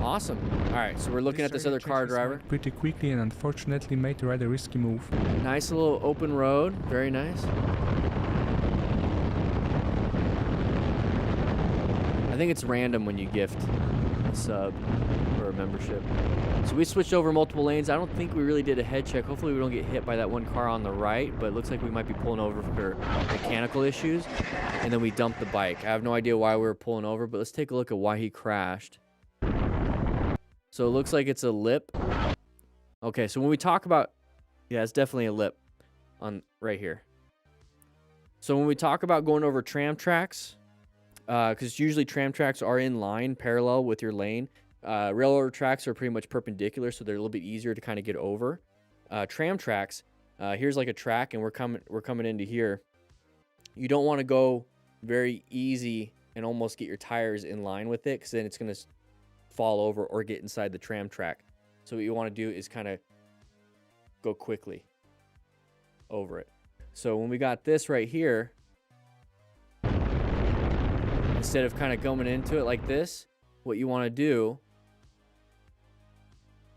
Awesome. All right, so we're looking at this other car driver. Pretty quickly and unfortunately made a rather risky move. Nice little open road. Very nice. I think it's random when you gift a sub or a membership. So we switched over multiple lanes. I don't think we really did a head check. Hopefully we don't get hit by that one car on the right, but it looks like we might be pulling over for mechanical issues. And then we dumped the bike. I have no idea why we were pulling over, but let's take a look at why he crashed. So it looks like it's a lip. Okay, so when we talk about, yeah, it's definitely a lip on right here. So when we talk about going over tram tracks, because usually tram tracks are in line, parallel with your lane. Railroad tracks are pretty much perpendicular, so they're a little bit easier to kind of get over. Tram tracks, here's like a track, and we're coming into here. You don't want to go very easy and almost get your tires in line with it, because then it's going to fall over or get inside the tram track. So what you want to do is kind of go quickly over it. So when we got this right here, instead of kind of going into it like this, what you want to do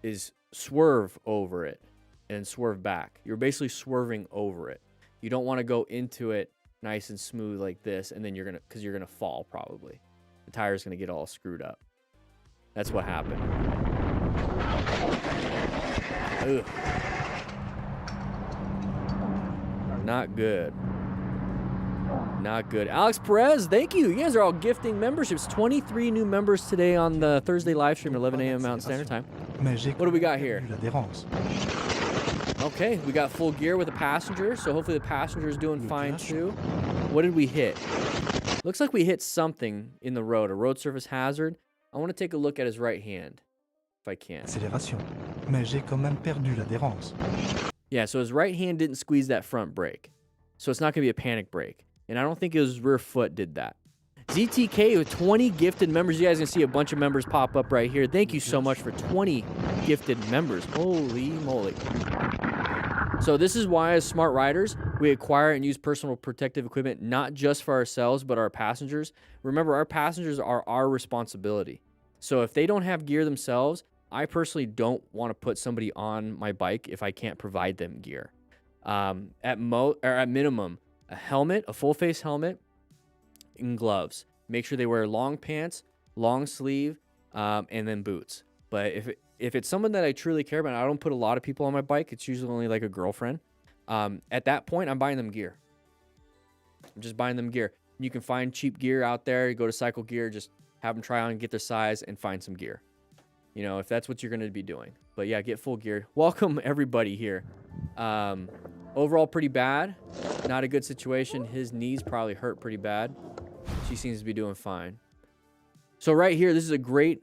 is swerve over it and swerve back. You're basically swerving over it. You don't want to go into it nice and smooth like this, and then because you're gonna fall probably. The tire's gonna get all screwed up. That's what happened. Ugh. Not good. Not good. Alex Perez, thank you. You guys are all gifting memberships. 23 new members today on the Thursday live stream at 11 a.m. Mountain Standard Time. What do we got here? Okay, we got full gear with a passenger, so hopefully the passenger is doing fine too. What did we hit? Looks like we hit something in the road, a road surface hazard. I want to take a look at his right hand, if I can. Yeah, so his right hand didn't squeeze that front brake. So it's not going to be a panic brake. And I don't think his rear foot did that. ZTK with 20 gifted members. You guys can see a bunch of members pop up right here. Thank you so much for 20 gifted members. Holy moly. So this is why, as smart riders, we acquire and use personal protective equipment, not just for ourselves, but our passengers. Remember, our passengers are our responsibility. So if they don't have gear themselves, I personally don't want to put somebody on my bike if I can't provide them gear. At minimum, a helmet, a full face helmet, and gloves. Make sure they wear long pants, long sleeve, and then boots. But if it's someone that I truly care about, I don't put a lot of people on my bike. It's usually only like a girlfriend. At that point, I'm buying them gear. I'm just buying them gear. You can find cheap gear out there. You go to Cycle Gear, just have them try on, get their size, and find some gear. You know, if that's what you're going to be doing. But yeah, get full gear. Welcome everybody here. Overall, pretty bad. Not a good situation. His knees probably hurt pretty bad. She seems to be doing fine. So right here, this is a great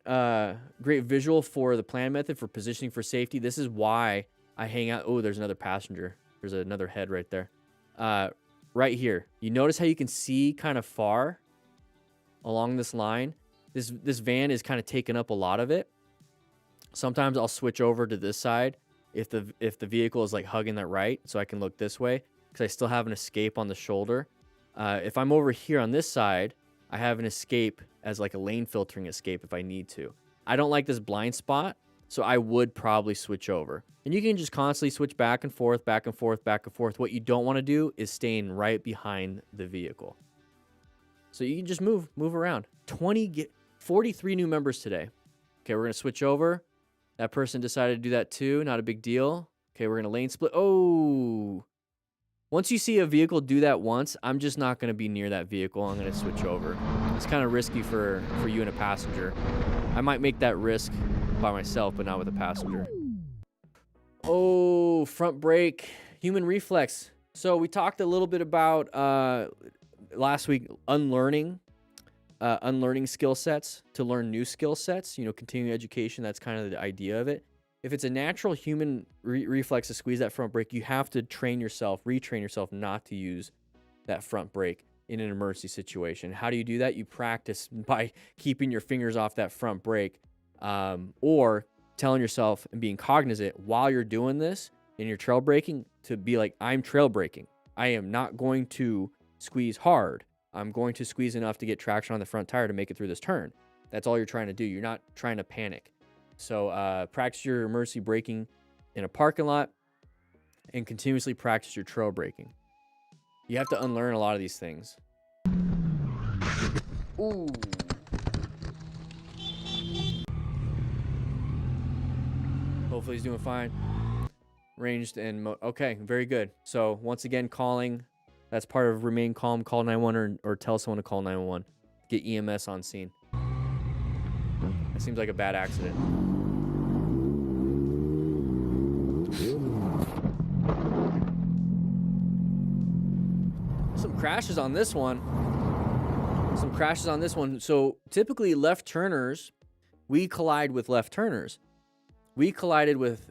visual for the plan method for positioning for safety. This is why I hang out. Oh, there's another passenger. There's another head right there. Right here, you notice how you can see kind of far along this line. This van is kind of taking up a lot of it. Sometimes I'll switch over to this side if the vehicle is like hugging that right, so I can look this way because I still have an escape on the shoulder. If I'm over here on this side, I have an escape as like a lane filtering escape if I need to. I don't like this blind spot, so I would probably switch over. And you can just constantly switch back and forth, back and forth, back and forth. What you don't want to do is staying right behind the vehicle. So you can just move around. 43 new members today. Okay, we're going to switch over. That person decided to do that too. Not a big deal. Okay, we're going to lane split. Oh. Once you see a vehicle do that once, I'm just not going to be near that vehicle. I'm going to switch over. It's kind of risky for you and a passenger. I might make that risk by myself, but not with a passenger. Oh, front brake, human reflex. So we talked a little bit about last week unlearning skill sets to learn new skill sets. You know, continuing education, that's kind of the idea of it. If it's a natural human reflex to squeeze that front brake, you have to retrain yourself not to use that front brake in an emergency situation. How do you do that? You practice by keeping your fingers off that front brake, or telling yourself and being cognizant while you're doing this and you're trail braking to be like, I'm trail braking. I am not going to squeeze hard. I'm going to squeeze enough to get traction on the front tire to make it through this turn. That's all you're trying to do. You're not trying to panic. So practice your emergency braking in a parking lot and continuously practice your trail braking. You have to unlearn a lot of these things. Ooh. Hopefully he's doing fine. Ranged and okay, very good. So once again, calling. That's part of remain calm. Call 911 or tell someone to call 911. Get EMS on scene. That seems like a bad accident. Some crashes on this one. Some crashes on this one. So typically left turners, we collide with left turners. We collided with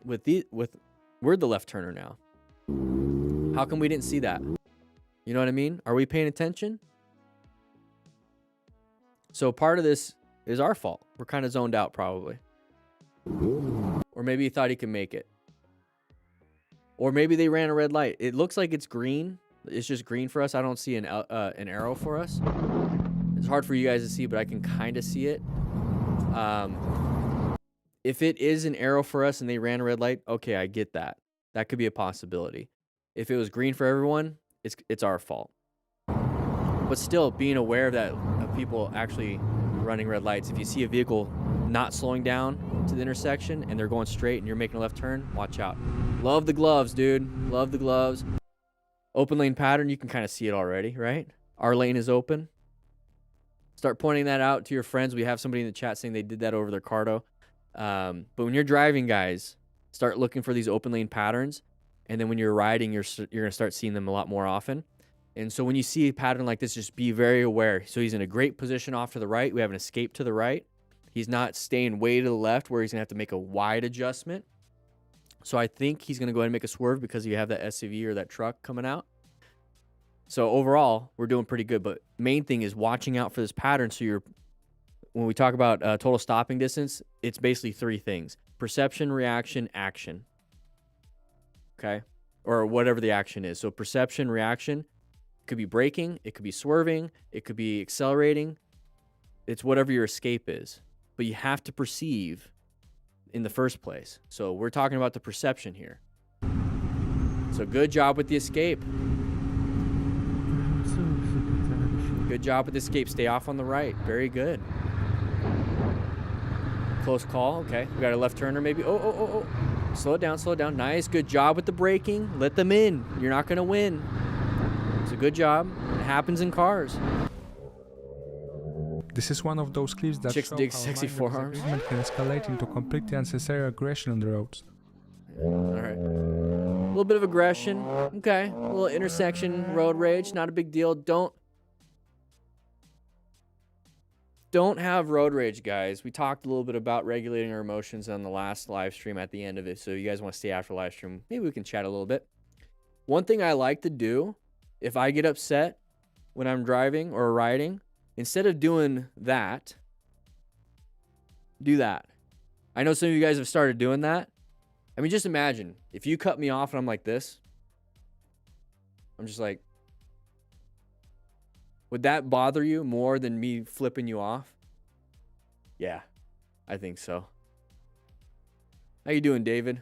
we're the left turner now. How come we didn't see that? You know what I mean? Are we paying attention? So part of this is our fault. We're kind of zoned out probably. Or maybe he thought he could make it. Or maybe they ran a red light. It looks like it's green. It's just green for us. I don't see an arrow for us. It's hard for you guys to see, but I can kind of see it. If it is an arrow for us and they ran a red light, okay, I get that. That could be a possibility. If it was green for everyone, it's our fault. But still, being aware of that, of people actually running red lights. If you see a vehicle not slowing down to the intersection and they're going straight and you're making a left turn, watch out. Love the gloves, dude. Love the gloves. Open lane pattern, you can kind of see it already, right? Our lane is open. Start pointing that out to your friends. We have somebody in the chat saying they did that over their Cardo. But when you're driving, guys, start looking for these open lane patterns. And then when you're riding, you're going to start seeing them a lot more often. And so when you see a pattern like this, just be very aware. So he's in a great position off to the right. We have an escape to the right. He's not staying way to the left where he's going to have to make a wide adjustment. So I think he's going to go ahead and make a swerve because you have that SUV or that truck coming out. So overall, we're doing pretty good. But main thing is watching out for this pattern. So when we talk about total stopping distance, it's basically three things: perception, reaction, action. Okay? Or whatever the action is. So perception, reaction, it could be braking, it could be swerving, it could be accelerating. It's whatever your escape is. But you have to perceive in the first place. So we're talking about the perception here. So good job with the escape. Good job with the escape. Stay off on the right. Very good. Close call. Okay. We got a left turner maybe. Oh. Slow it down, slow it down. Nice. Good job with the braking. Let them in. You're not going to win. It's a good job. It happens in cars. This is one of those clips that Chicks show dig how sexy minor forearms. disagreement can escalate into completely unnecessary aggression on the roads. All right. A little bit of aggression. Okay. A little intersection road rage. Not a big deal. Don't have road rage, guys. We talked a little bit about regulating our emotions on the last live stream at the end of it. So if you guys want to stay after live stream, maybe we can chat a little bit. One thing I like to do, if I get upset when I'm driving or riding, instead of doing that, do that. I know some of you guys have started doing that. I mean, just imagine if you cut me off and I'm like this. I'm just like, would that bother you more than me flipping you off? Yeah, I think so. How you doing, David?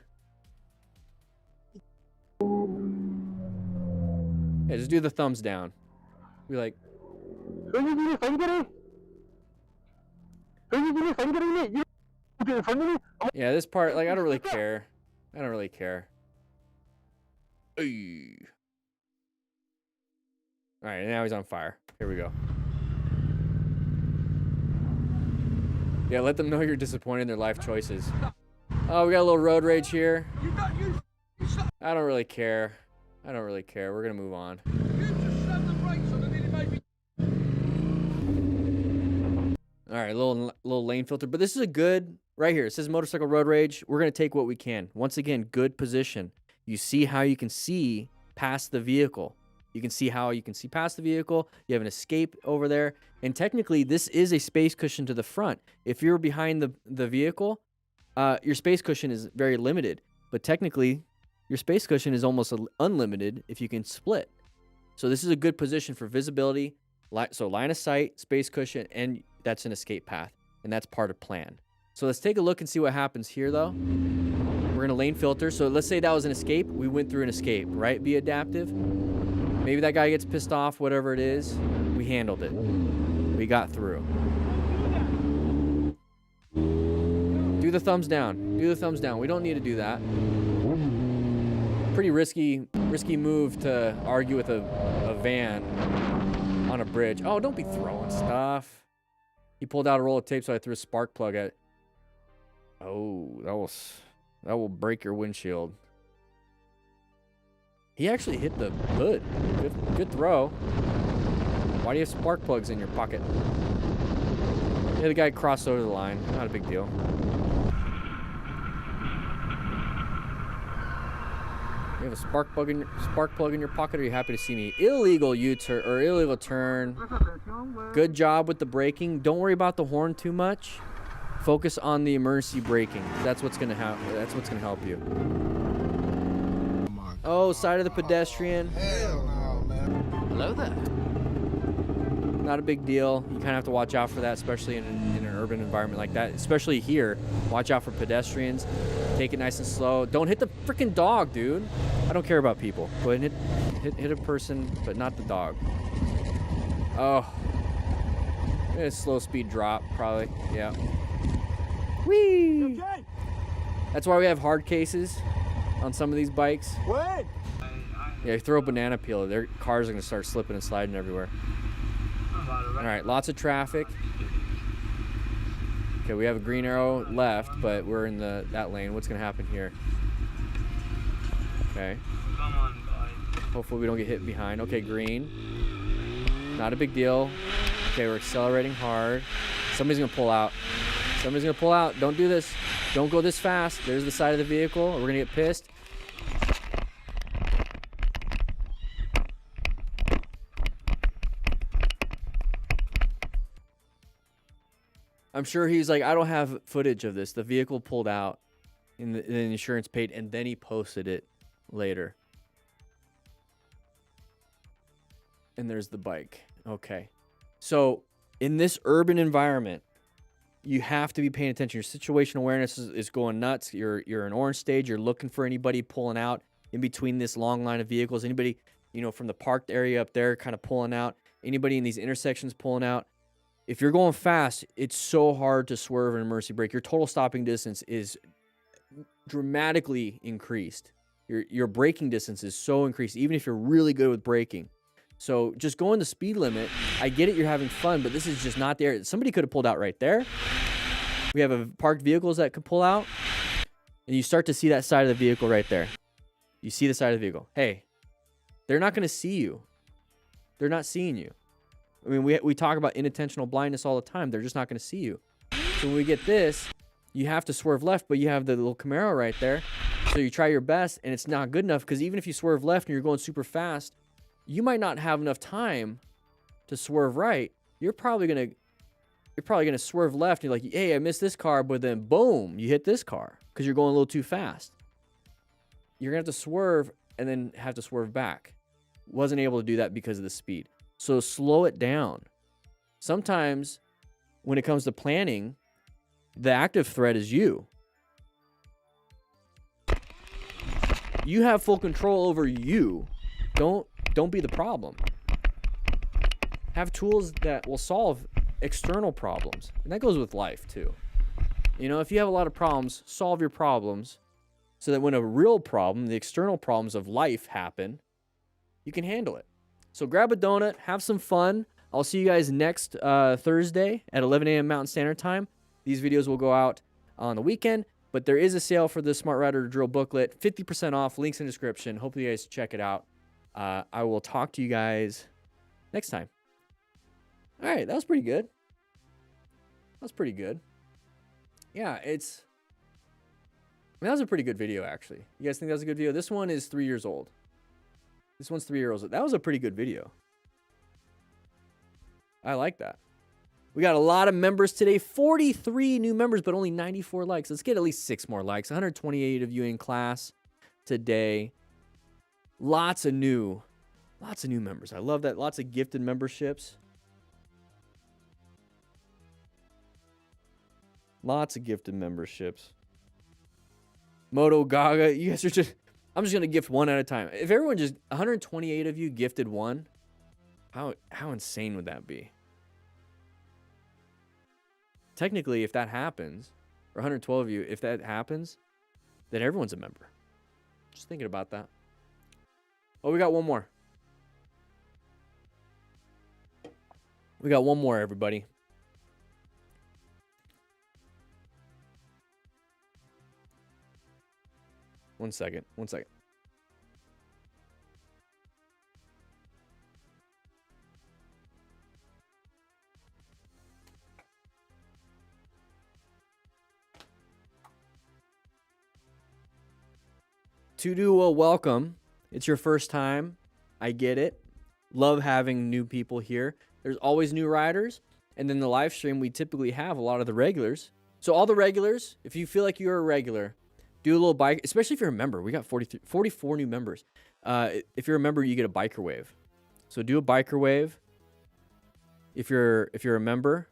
Yeah, just do the thumbs down. Be like, yeah, this part, like, I don't really care. I don't really care. Ay. All right, now he's on fire. Here we go. Yeah, let them know you're disappointed in their life choices. Oh, we got a little road rage here. I don't really care. I don't really care. We're going to move on. All right, little lane filter. But this is a good, right here. It says motorcycle road rage. We're going to take what we can. Once again, good position. You see how you can see past the vehicle. You can see how you can see past the vehicle. You have an escape over there. And technically, this is a space cushion to the front. If you're behind the vehicle, your space cushion is very limited. But technically, your space cushion is almost unlimited if you can split. So this is a good position for visibility. So line of sight, space cushion, and that's an escape path. and that's part of plan. So let's take a look and see what happens here, though. We're going to lane filter. So let's say that was an escape. We went through an escape, right? Be adaptive. Maybe that guy gets pissed off, whatever it is. We handled it. We got through. Do the thumbs down. Do the thumbs down. We don't need to do that. Pretty risky move to argue with a van on a bridge. Oh, don't be throwing stuff. He pulled out a roll of tape, so I threw a spark plug at it. Oh, that will break your windshield. He actually hit the hood. Good throw. Why do you have spark plugs in your pocket? Yeah, the guy crossed over the line. Not a big deal. You have a spark plug in your pocket, or are you happy to see me? Illegal U-turn or illegal turn. Good job with the braking. Don't worry about the horn too much. Focus on the emergency braking. That's what's gonna help you. Oh, side of the pedestrian. Hell no, man. Hello there. Not a big deal. You kind of have to watch out for that, especially in an urban environment like that. Especially here, watch out for pedestrians. Take it nice and slow. Don't hit the freaking dog, dude. I don't care about people. Go ahead and hit a person, but not the dog. Oh, a slow speed drop, probably. Yeah. Whee! Okay. That's why we have hard cases on some of these bikes. Wait. Yeah, you throw a banana peel, their cars are gonna start slipping and sliding everywhere. All right, lots of traffic. Okay, we have a green arrow left, but we're in that lane. What's gonna happen here? Okay. Come on, guys. Hopefully we don't get hit behind. Okay, green. Not a big deal. Okay, we're accelerating hard. Somebody's gonna pull out. Somebody's gonna pull out. Don't do this. Don't go this fast. There's the side of the vehicle. We're gonna get pissed. I'm sure he's like, I don't have footage of this. The vehicle pulled out and the insurance paid, and then he posted it later. And there's the bike. Okay. So in this urban environment, you have to be paying attention. Your situation awareness is going nuts. You're in orange stage. You're looking for anybody pulling out in between this long line of vehicles. Anybody, from the parked area up there kind of pulling out. Anybody in these intersections pulling out. If you're going fast, it's so hard to swerve and emergency brake. Your total stopping distance is dramatically increased. Your braking distance is so increased, even if you're really good with braking. So just going the speed limit. I get it, you're having fun, but this is just not there. Somebody could have pulled out right there. We have parked vehicles that could pull out, and you start to see that side of the vehicle right there. You see the side of the vehicle. Hey, they're not going to see you. They're not seeing you. I mean, we talk about inattentional blindness all the time. They're just not going to see you. So when we get this, you have to swerve left, but you have the little Camaro right there. So you try your best, and it's not good enough, because even if you swerve left and you're going super fast, you might not have enough time to swerve right. You're probably gonna swerve left. And you're like, hey, I missed this car, but then boom, you hit this car because you're going a little too fast. You're gonna have to swerve and then have to swerve back. Wasn't able to do that because of the speed. So slow it down. Sometimes when it comes to planning, the active threat is you. You have full control over you. Don't be the problem. Have tools that will solve external problems. And that goes with life too. If you have a lot of problems, solve your problems so that when a real problem, the external problems of life happen, you can handle it. So grab a donut, have some fun. I'll see you guys next Thursday at 11 a.m. Mountain Standard Time. These videos will go out on the weekend, but there is a sale for the Smart Rider Drill booklet, 50% off, links in the description. Hopefully you guys check it out. I will talk to you guys next time. All right, that was pretty good. Yeah, that was a pretty good video, actually. You guys think that was a good video? This one is 3 years old. This one's 3 years old. That was a pretty good video. I like that. We got a lot of members today. 43 new members, but only 94 likes. Let's get at least 6 more likes. 128 of you in class today. Lots of new members. I love that. Lots of gifted memberships. Lots of gifted memberships. Moto Gaga, you guys are just... I'm just going to gift one at a time. If everyone just... 128 of you gifted one, how insane would that be? Technically, if that happens, or 112 of you, if that happens, then everyone's a member. Just thinking about that. Oh, we got one more. We got one more, everybody. One second. To do a welcome. It's your first time. I get it. Love having new people here. There's always new riders. And then the live stream, we typically have a lot of the regulars. So all the regulars, if you feel like you're a regular, do a little bike, especially if you're a member. We got 44 new members. If you're a member, you get a biker wave. So do a biker wave. If you're a member.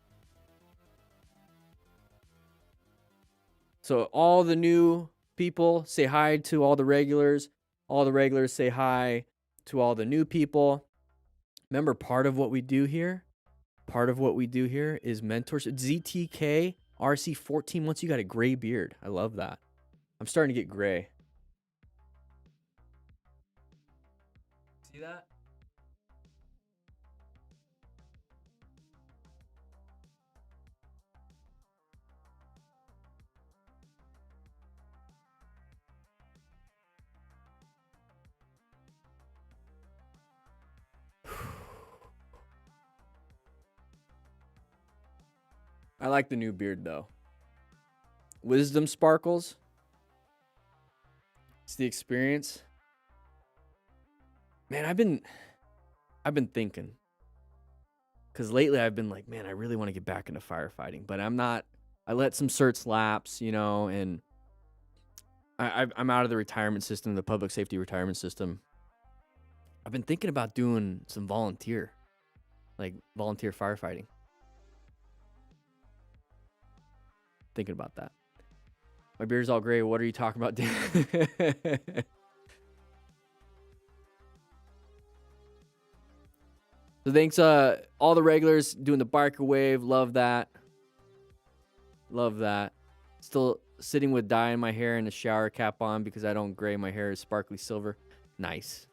So all the new people say hi to all the regulars. All the regulars say hi to all the new people. Remember, part of what we do here is mentorship. ZTK RC14. Once you got a gray beard. I love that. I'm starting to get gray. See that? I like the new beard though. Wisdom sparkles. It's the experience. Man, I've been thinking. Cause lately I've been like, man, I really want to get back into firefighting, but I'm not. I let some certs lapse, you know, and I'm out of the retirement system, the public safety retirement system. I've been thinking about doing some volunteer firefighting. Thinking about that. My beard's all gray. What are you talking about, Dan? So thanks, all the regulars doing the biker wave. Love that. Love that. Still sitting with dye in my hair and a shower cap on because I don't gray. My hair is sparkly silver. Nice.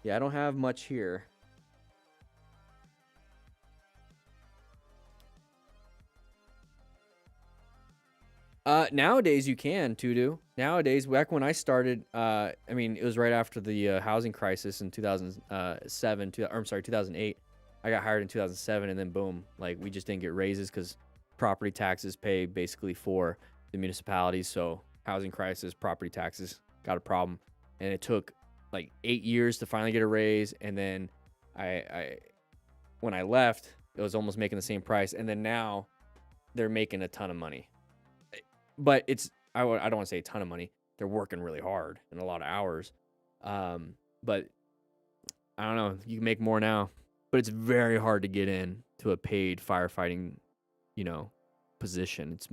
Yeah, I don't have much here. Nowadays you can, Tudu. Nowadays, back when I started, I mean, it was right after the housing crisis in 2008. I got hired in 2007, and then boom, like we just didn't get raises because property taxes pay basically for the municipalities. So housing crisis, property taxes, got a problem, and it took like 8 years to finally get a raise. And then when I left, it was almost making the same price, and then now they're making a ton of money. But it's, I don't want to say a ton of money. They're working really hard and a lot of hours. But I don't know. You can make more now. But it's very hard to get in to a paid firefighting, position. It's,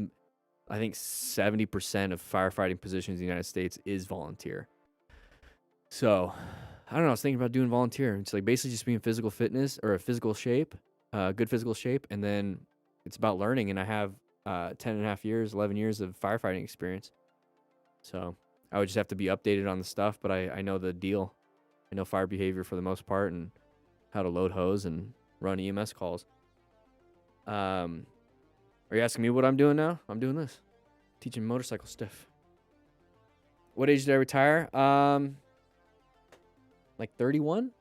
I think 70% of firefighting positions in the United States is volunteer. So I don't know. I was thinking about doing volunteer. It's like basically just being physical fitness or a physical shape, good physical shape. And then it's about learning. And I have 10 and a half years, 11 years of firefighting experience. So I would just have to be updated on the stuff, but I know the deal. I know fire behavior for the most part and how to load hose and run EMS calls. Are you asking me what I'm doing now? I'm doing this. Teaching motorcycle stuff. What age did I retire? Like 31?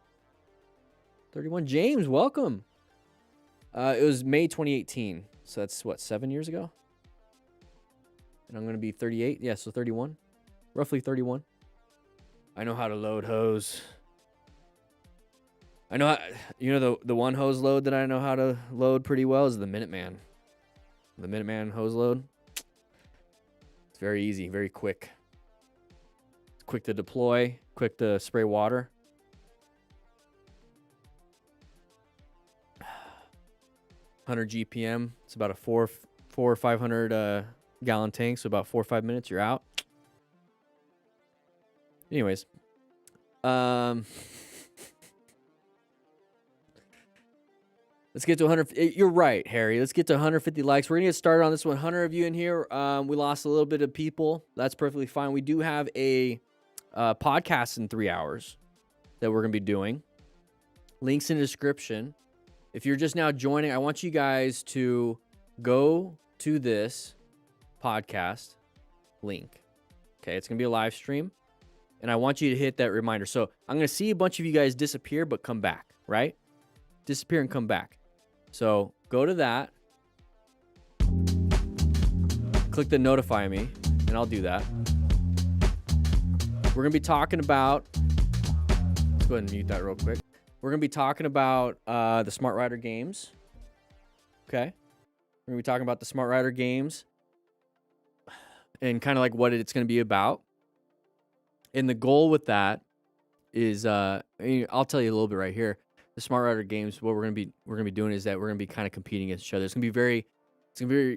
31. James, welcome. It was May 2018. So that's what, 7 years ago? And I'm going to be 38. Yeah, so 31. Roughly 31. I know how to load hose. I know how, the one hose load that I know how to load pretty well is the Minuteman. The Minuteman hose load. It's very easy, very quick. It's quick to deploy, quick to spray water. 100 GPM. It's about a 4 400 or 500 gallon tank, so about 4 or 5 minutes, you're out. Anyways, let's get to 100. You're right, Harry. Let's get to 150 likes. We're gonna get started on this one. 100 of you in here. We lost a little bit of people. That's perfectly fine. We do have a podcast in 3 hours that we're gonna be doing. Links in the description. If you're just now joining, I want you guys to go to this podcast link. Okay, it's gonna be a live stream, and I want you to hit that reminder. So I'm gonna see a bunch of you guys disappear, but come back, right? Disappear and come back. So go to that, click the notify me, and I'll do that. We're gonna be talking about, let's go ahead and mute that real quick. We're gonna be talking about the Smart Rider games. Okay, we're gonna be talking about the Smart Rider games and kind of like what it's gonna be about. And the goal with that is, I'll tell you a little bit right here. The Smart Rider games, what we're gonna be doing is that we're gonna be kind of competing against each other. It's gonna be very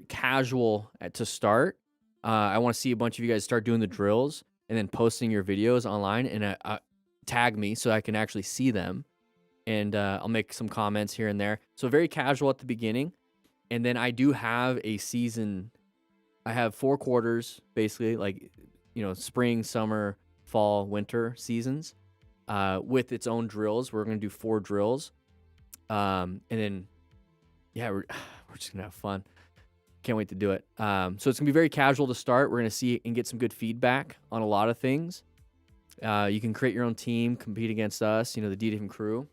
casual to start. I want to see a bunch of you guys start doing the drills and then posting your videos online and tag me so I can actually see them. And I'll make some comments here and there. So very casual at the beginning, and then I do have a season. I have 4 quarters, basically, like spring, summer, fall, winter seasons. With its own drills. We're going to do 4 drills. And then, yeah, we're just going to have fun. Can't wait to do it. So it's going to be very casual to start. We're going to see and get some good feedback on a lot of things. You can create your own team, compete against us, the DDM crew.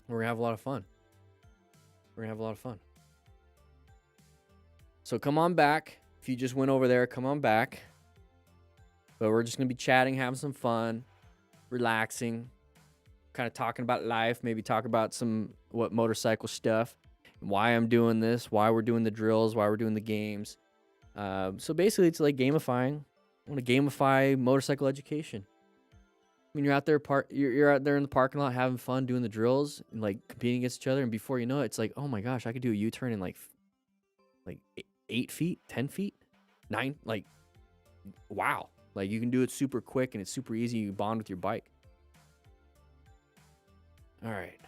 We're going to have a lot of fun. So come on back. If you just went over there, come on back. But we're just going to be chatting, having some fun. Relaxing, kind of talking about life, maybe talk about some motorcycle stuff, why I'm doing this, why we're doing the drills, why we're doing the games. So basically, it's like gamifying. I want to gamify motorcycle education. I mean, you're out there you're out there in the parking lot having fun doing the drills and like competing against each other, and before you know it, it's like, oh my gosh, I could do a U-turn in like 8 feet, 10 feet, 9, like wow. Like, you can do it super quick, and it's super easy. You bond with your bike. All right.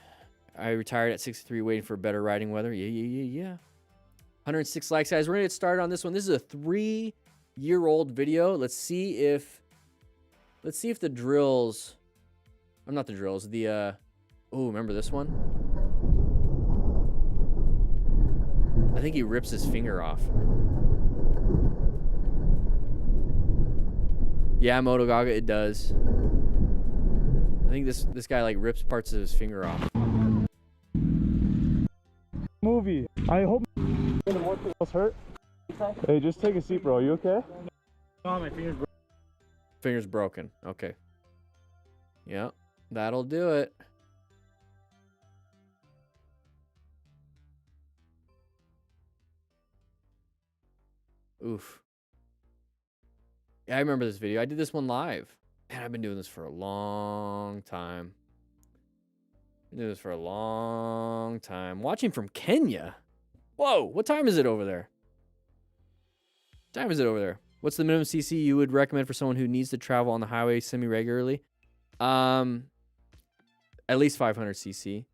I retired at 63 waiting for better riding weather. Yeah. 106 likes, guys. We're going to get started on this one. This is a 3-year-old video. Let's see if the drills... I'm not the drills. Oh, remember this one? I think he rips his finger off. Yeah, Moto Gaga, it does. I think this guy like rips parts of his finger off. Movie. I hope anyone else hurt. Hey, just take a seat, bro. You okay? Oh, my finger's broken. Finger's broken. Okay. Yeah, that'll do it. Oof. Yeah, I remember this video. I did this one live. Man, I've been doing this for a long time. Watching from Kenya. Whoa, what time is it over there? What's the minimum CC you would recommend for someone who needs to travel on the highway semi-regularly? At least 500 CC.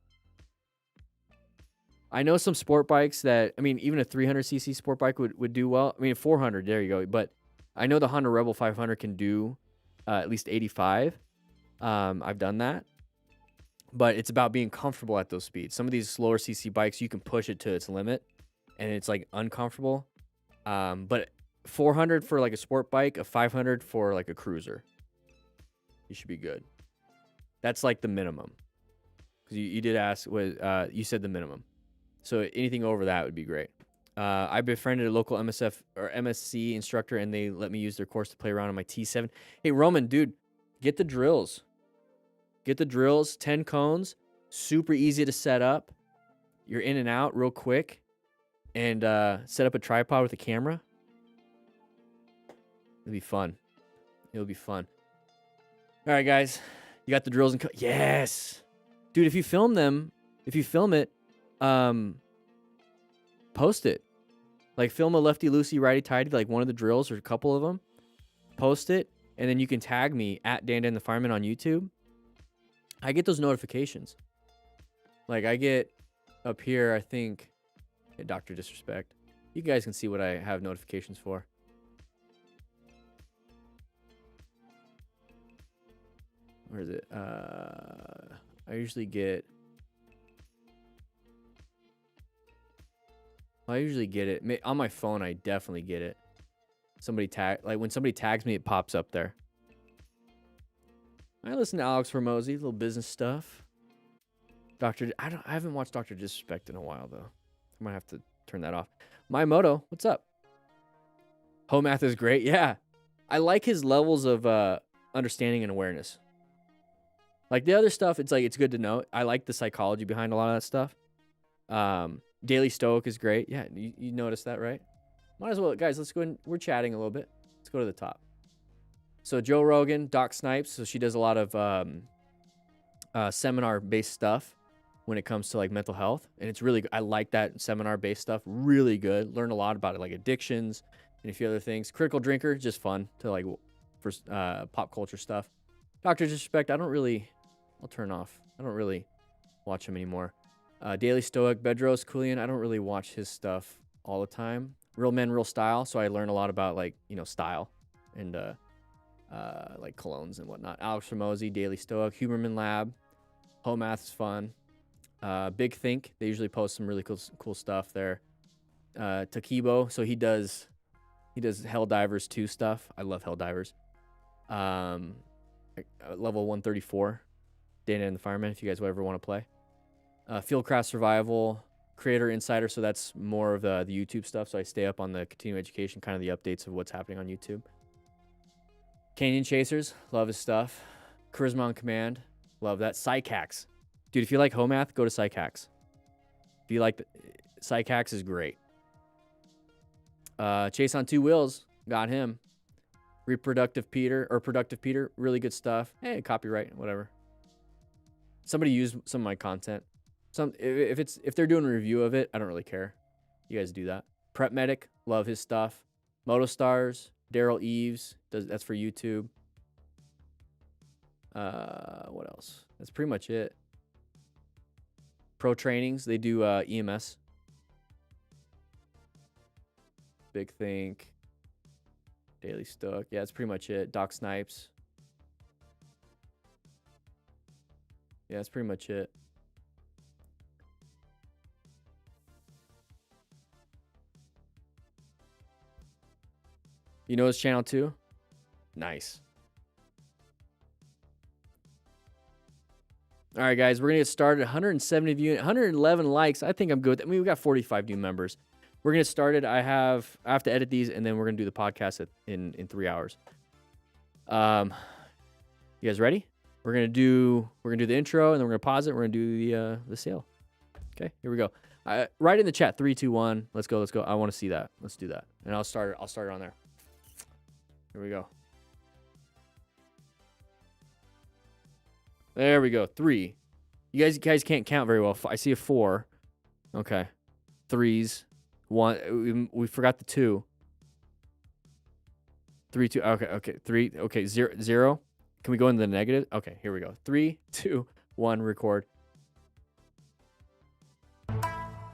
I know some sport bikes that, even a 300 CC sport bike would do well. 400, there you go. But I know the Honda Rebel 500 can do at least 85. I've done that. But it's about being comfortable at those speeds. Some of these slower CC bikes, you can push it to its limit, and it's like uncomfortable. But 400 for like a sport bike, a 500 for like a cruiser. You should be good. That's like the minimum. Because you did ask, you said the minimum. So anything over that would be great. I befriended a local MSC instructor, and they let me use their course to play around on my T7. Hey, Roman, dude, get the drills. 10 cones, super easy to set up. You're in and out real quick. And set up a tripod with a camera. It'll be fun. All right, guys. You got the drills and yes! Dude, if you film it, post it. Like film a lefty loosey, righty tighty, like one of the drills or a couple of them. Post it, and then you can tag me at DanDanTheFireman on YouTube. I get those notifications. Like I get up here, I think, hey, Dr. Disrespect. You guys can see what I have notifications for. Where is it? I usually get it on my phone. I definitely get it. When somebody tags me, it pops up there. I listen to Alex Hormozy, little business stuff. I haven't watched Dr. Disrespect in a while though. I might have to turn that off. My Moto, what's up? Home math is great. Yeah, I like his levels of understanding and awareness. Like the other stuff, it's like it's good to know. I like the psychology behind a lot of that stuff. Daily Stoic is great. Yeah, you noticed that, right? Might as well, guys. Let's go in. We're chatting a little bit. Let's go to the top. So Joe Rogan, Doc Snipes. So she does a lot of seminar-based stuff when it comes to like mental health, and it's really. I like that seminar-based stuff. Really good. Learn a lot about it, like addictions and a few other things. Critical Drinker, just fun to like for pop culture stuff. Dr. Disrespect, I'll turn off. I don't really watch him anymore. Daily Stoic, Bedros Koulian, I don't really watch his stuff all the time. Real Men, Real Style, so I learn a lot about like, style and like colognes and whatnot. Alex Hormozy, Daily Stoic, Huberman Lab, Home Math is fun. Big Think, they usually post some really cool stuff there. Takibo, so he does Helldivers 2 stuff. I love Helldivers. Level 134, DanDanTheFireman, if you guys ever want to play. Fieldcraft Survival, Creator Insider, so that's more of the YouTube stuff, so I stay up on the continuing education, kind of the updates of what's happening on YouTube. Canyon Chasers, love his stuff. Charisma on Command, love that. Psychax. Dude, if you like home math, go to Psychax. If you like Psychax is great. Chase on 2 Wheels, got him. Productive Peter, really good stuff. Hey, copyright, whatever. Somebody used some of my content. If they're doing a review of it, I don't really care. You guys do that. Prep Medic, love his stuff. Motostars, Daryl Eves, that's for YouTube. What else? That's pretty much it. Pro Trainings, they do EMS. Big Think. Daily Stoic. Yeah, that's pretty much it. Doc Snipes. Yeah, that's pretty much it. You know his channel too? Nice. All right, guys, we're going to get started. 170 views, 111 likes. I think I'm good. I mean, we got 45 new members. We're going to get started. I have to edit these, and then we're going to do the podcast in 3 hours. You guys ready? We're going to do the intro, and then we're going to pause it. We're going to do the sale. Okay, here we go. Write in the chat 3, 2, 1. Let's go. I want to see that. Let's do that. And I'll start it on there. Here we go. There we go. 3. You guys can't count very well. I see a 4. Okay. 3s. 1. We forgot the 2. 3, 2. Okay. 3. Okay. 0. Can we go into the negative? Okay. Here we go. 3, 2, 1. Record.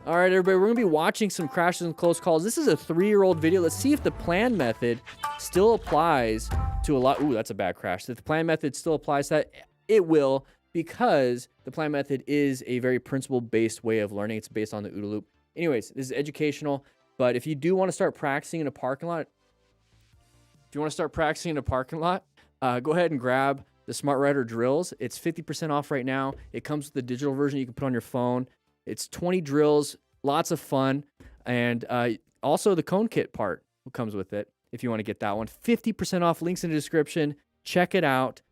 All right, everybody. We're gonna be watching some crashes and close calls. This is a 3-year-old video. Let's see if the plan method still applies to a lot. Ooh, that's a bad crash. If the plan method still applies to that, it will, because the plan method is a very principle-based way of learning. It's based on the OODA loop. Anyways, this is educational, but if you do want to start practicing in a parking lot, go ahead and grab the Smart Rider drills. It's 50% off right now. It comes with the digital version you can put on your phone. It's 20 drills, lots of fun, and also the cone kit part comes with it if you want to get that one. 50% off, links in the description. Check it out.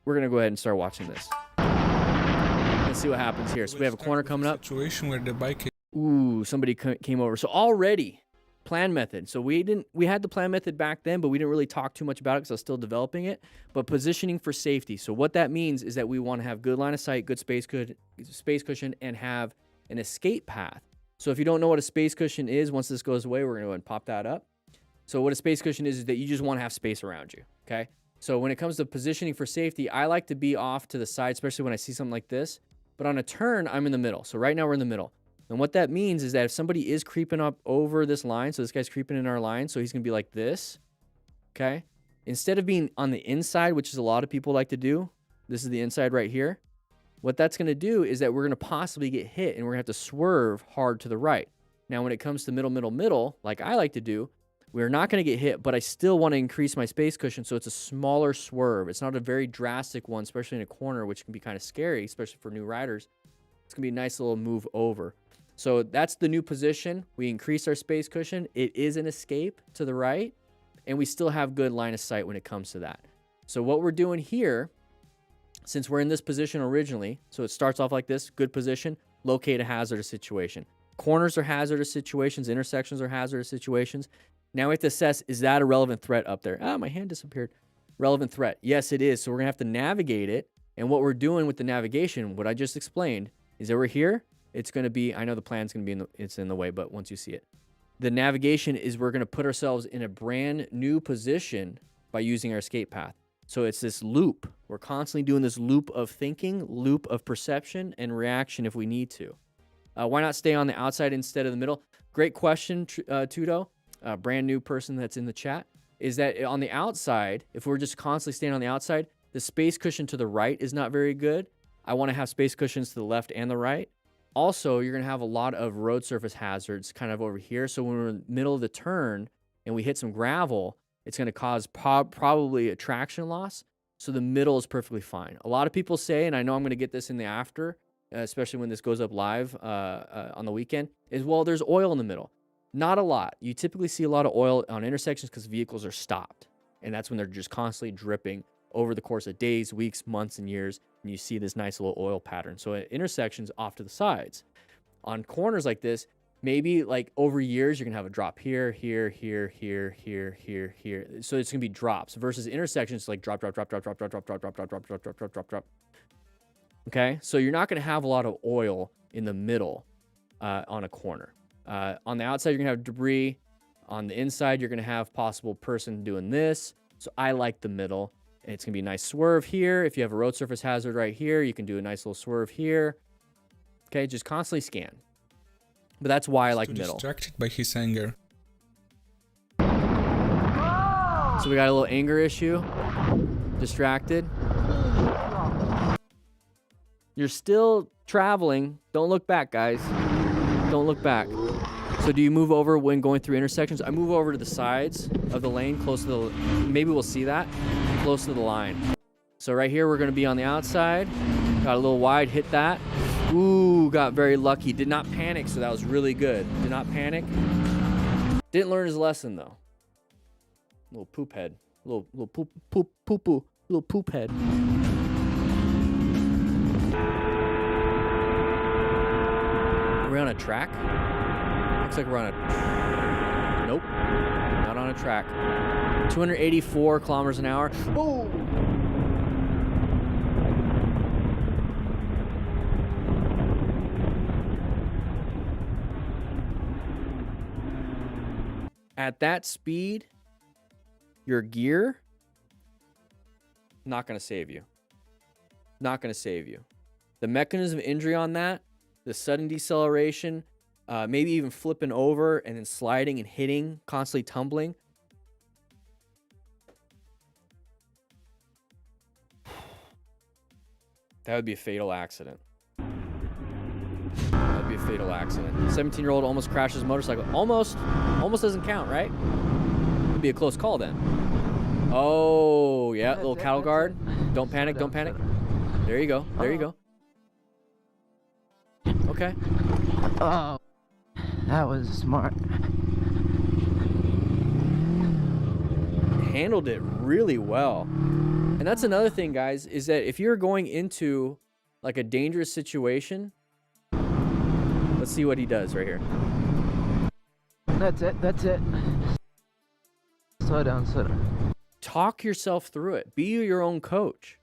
We're going to go ahead and start watching this. Let's see what happens here. So we have a corner coming up. Situation where the bike. Ooh, somebody came over. So already, plan method. So we had the plan method back then, but we didn't really talk too much about it because I was still developing it. But positioning for safety. So what that means is that we want to have good line of sight, good space cushion, and have an escape path. So if you don't know what a space cushion is, once this goes away, we're going to go ahead and pop that up. So what a space cushion is that you just want to have space around you, okay? So when it comes to positioning for safety, I like to be off to the side, especially when I see something like this. But on a turn, I'm in the middle. So right now we're in the middle. And what that means is that if somebody is creeping up over this line, so this guy's creeping in our line, so he's going to be like this, okay? Instead of being on the inside, which is a lot of people like to do, this is the inside right here. What that's going to do is that we're going to possibly get hit and we're going to have to swerve hard to the right. Now, when it comes to middle, like I like to do, we're not going to get hit, but I still want to increase my space cushion, so it's a smaller swerve. It's not a very drastic one, especially in a corner, which can be kind of scary, especially for new riders. It's going to be a nice little move over. So that's the new position. We increase our space cushion. It is an escape to the right, and we still have good line of sight when it comes to that. So what we're doing here, since we're in this position originally, so it starts off like this, good position, locate a hazardous situation. Corners are hazardous situations, intersections are hazardous situations. Now we have to assess, is that a relevant threat up there? Ah, my hand disappeared. Relevant threat. Yes, it is. So we're going to have to navigate it. And what we're doing with the navigation, what I just explained, is that we're here. It's going to be, I know the plan's going to be it's in the way, but once you see it. The navigation is we're going to put ourselves in a brand new position by using our escape path. So it's this loop. We're constantly doing this loop of thinking, loop of perception, and reaction if we need to. Why not stay on the outside instead of the middle? Great question, Tudo. Brand new person that's in the chat, is that on the outside, if we're just constantly staying on the outside, the space cushion to the right is not very good. I want to have space cushions to the left and the right. Also, you're going to have a lot of road surface hazards kind of over here. So when we're in the middle of the turn and we hit some gravel, it's going to cause probably a traction loss. So the middle is perfectly fine. A lot of people say, and I know I'm going to get this in the after, especially when this goes up live on the weekend, is, well, there's oil in the middle. Not a lot. You typically see a lot of oil on intersections because vehicles are stopped. And that's when they're just constantly dripping over the course of days, weeks, months, and years. And you see this nice little oil pattern. So at intersections off to the sides. On corners like this, maybe like over years, you're going to have a drop here, here, here, here, here, here, here. So it's going to be drops versus intersections like drop, drop, drop, drop, drop, drop, drop, drop, drop, drop, drop, drop, drop, drop, drop, drop. Okay? So you're not going to have a lot of oil in the middle on a corner. On the outside, you're going to have debris. On the inside, you're going to have possible person doing this. So I like the middle. And it's going to be a nice swerve here. If you have a road surface hazard right here, you can do a nice little swerve here. Okay, just constantly scan. But that's why I like middle. Distracted by his anger. So we got a little anger issue. Distracted. You're still traveling. Don't look back, guys. Don't look back. So do you move over when going through intersections? I move over to the sides of the lane, close to the, maybe we'll see that, close to the line. So right here, we're going to be on the outside. Got a little wide, hit that. Ooh, got very lucky. Did not panic, so that was really good. Did not panic. Didn't learn his lesson, though. Little poop head. Little poop head. Are we on a track? Looks like we're on a... Nope. Not on a track. 284 kilometers an hour. Oh! At that speed, your gear, not going to save you. Not going to save you. The mechanism of injury on that, the sudden deceleration, maybe even flipping over and then sliding and hitting, constantly tumbling. That would be a fatal accident. That would be a fatal accident. 17-year-old almost crashes motorcycle. Almost doesn't count, right? It'd be a close call then. Oh, yeah, little cattle guard. Don't panic, don't panic. There you go, there you go. Okay. Oh, that was smart. Handled it really well. And that's another thing, guys, is that if you're going into like a dangerous situation, let's see what he does right here. That's it, that's it. Slow down, slow down. Talk yourself through it. Be your own coach.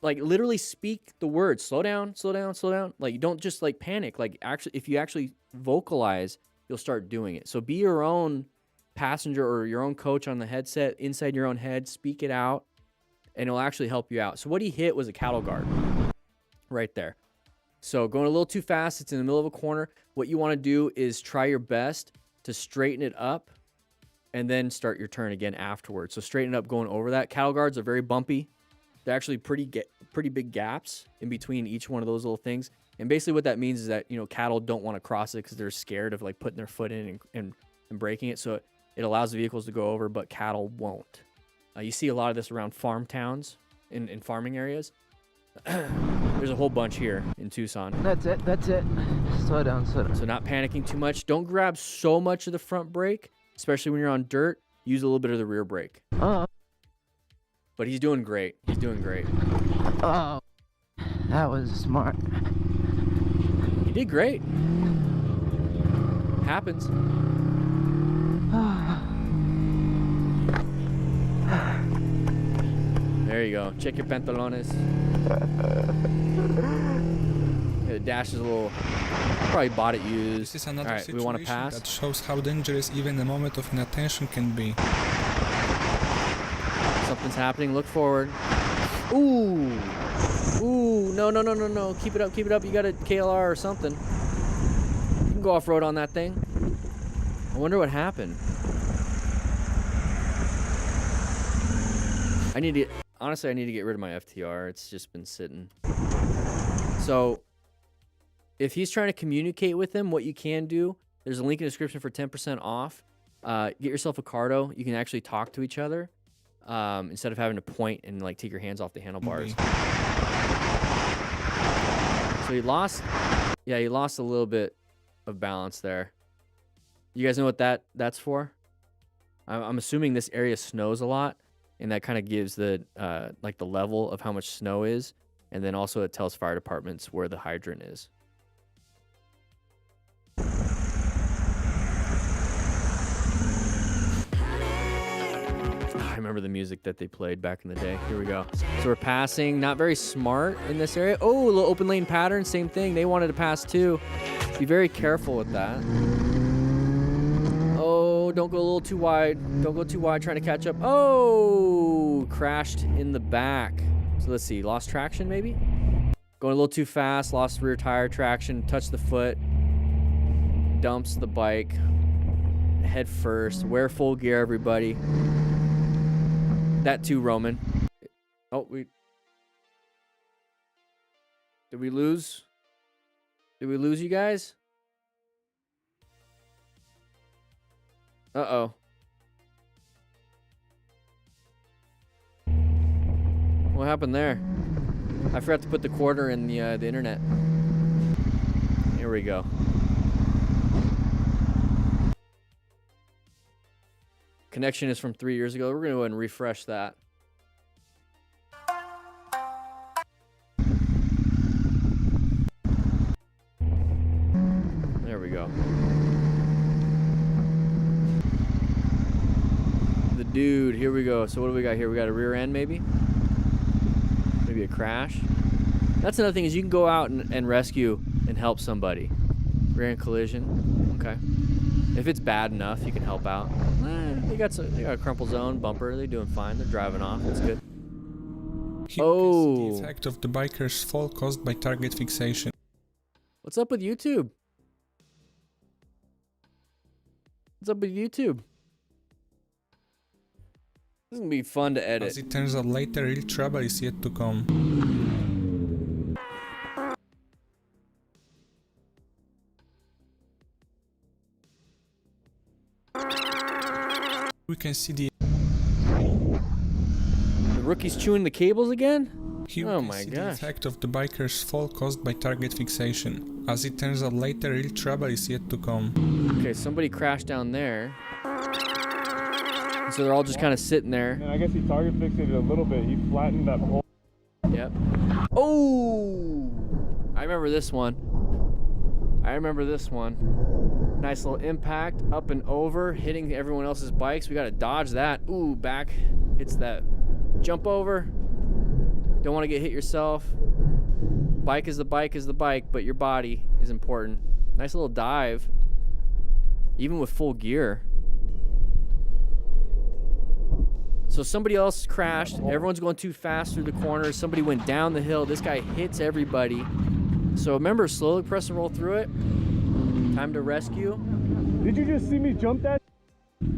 like literally speak the words. Slow down, slow down, slow down. Like, don't just like panic. Like, actually, if you actually vocalize, you'll start doing it. So be your own passenger or your own coach on the headset, inside your own head. Speak it out, and it'll actually help you out. So what he hit was a cattle guard right there. So going a little too fast, it's in the middle of a corner. What you want to do is try your best to straighten it up and then start your turn again afterwards. So straighten it up going over that. Cattle guards are very bumpy. They're actually pretty big gaps in between each one of those little things. And basically what that means is that, you know, cattle don't want to cross it because they're scared of like putting their foot in and breaking it. So it allows the vehicles to go over, but cattle won't. You see a lot of this around farm towns in farming areas. There's a whole bunch here in Tucson. That's it. That's it. Slow down, slow down. So not panicking too much. Don't grab so much of the front brake, especially when you're on dirt. Use a little bit of the rear brake. Oh. But he's doing great. He's doing great. Oh. That was smart. He did great. Happens. There you go. Check your pantalones. Yeah, the dash is a little... Probably bought it used. This is another All right, we want to pass. that shows how dangerous even a moment of inattention can be. Something's happening. Look forward. Ooh. Ooh. No, no, no, no, no. Keep it up. Keep it up. You got a KLR or something. You can go off-road on that thing. I wonder what happened. Honestly, I need to get rid of my FTR. It's just been sitting. So, if he's trying to communicate with him, what you can do, there's a link in the description for 10% off. Get yourself a Cardo. You can actually talk to each other instead of having to point and like take your hands off the handlebars. So he lost a little bit of balance there. You guys know what that's for? I'm assuming this area snows a lot. And that kind of gives the like the level of how much snow is, and then also it tells fire departments where the hydrant is. I remember the music that they played back in the day. Here we go. So we're passing, not very smart in this area. Oh, a little open lane pattern, same thing. They wanted to pass too. Be very careful with that. Don't go a little too wide. Don't go too wide trying to catch up. Oh, crashed in the back. So let's see. Lost traction maybe? Going a little too fast. Lost rear tire traction. Touched the foot. Dumps the bike. Head first. Wear full gear, everybody. That too, Roman. Oh, Did we lose? Did we lose you guys? Uh-oh. What happened there? I forgot to put the quarter in the internet. Here we go. Connection is from 3 years ago. We're going to go ahead and refresh that. There we go. Dude, here we go. So what do we got here? We got a rear end maybe? Maybe a crash? That's another thing is you can go out and rescue and help somebody. Rear end collision. Okay. If it's bad enough, you can help out. They got a crumple zone, bumper. They're doing fine. They're driving off. That's good. The effect of the biker's fall caused by target fixation. What's up with YouTube? What's up with YouTube? This is gonna be fun to edit. As it turns out later, real trouble is yet to come. We can see the rookie's chewing the cables again? Here oh we my see gosh. the effect of the biker's fall caused by target fixation. As it turns out later, real trouble is yet to come. Okay, somebody crashed down there. So they're all just kind of sitting there. And I guess he target fixated a little bit. He flattened that pole. Yep. Oh! I remember this one. Nice little impact, up and over, hitting everyone else's bikes. We got to dodge that. Ooh, back hits that jump over. Don't want to get hit yourself. Bike is the bike is the bike, but your body is important. Nice little dive, even with full gear. So somebody else crashed. Everyone's going too fast through the corners. Somebody went down the hill. This guy hits everybody. So remember, slowly press and roll through it. Time to rescue. Did you just see me jump that?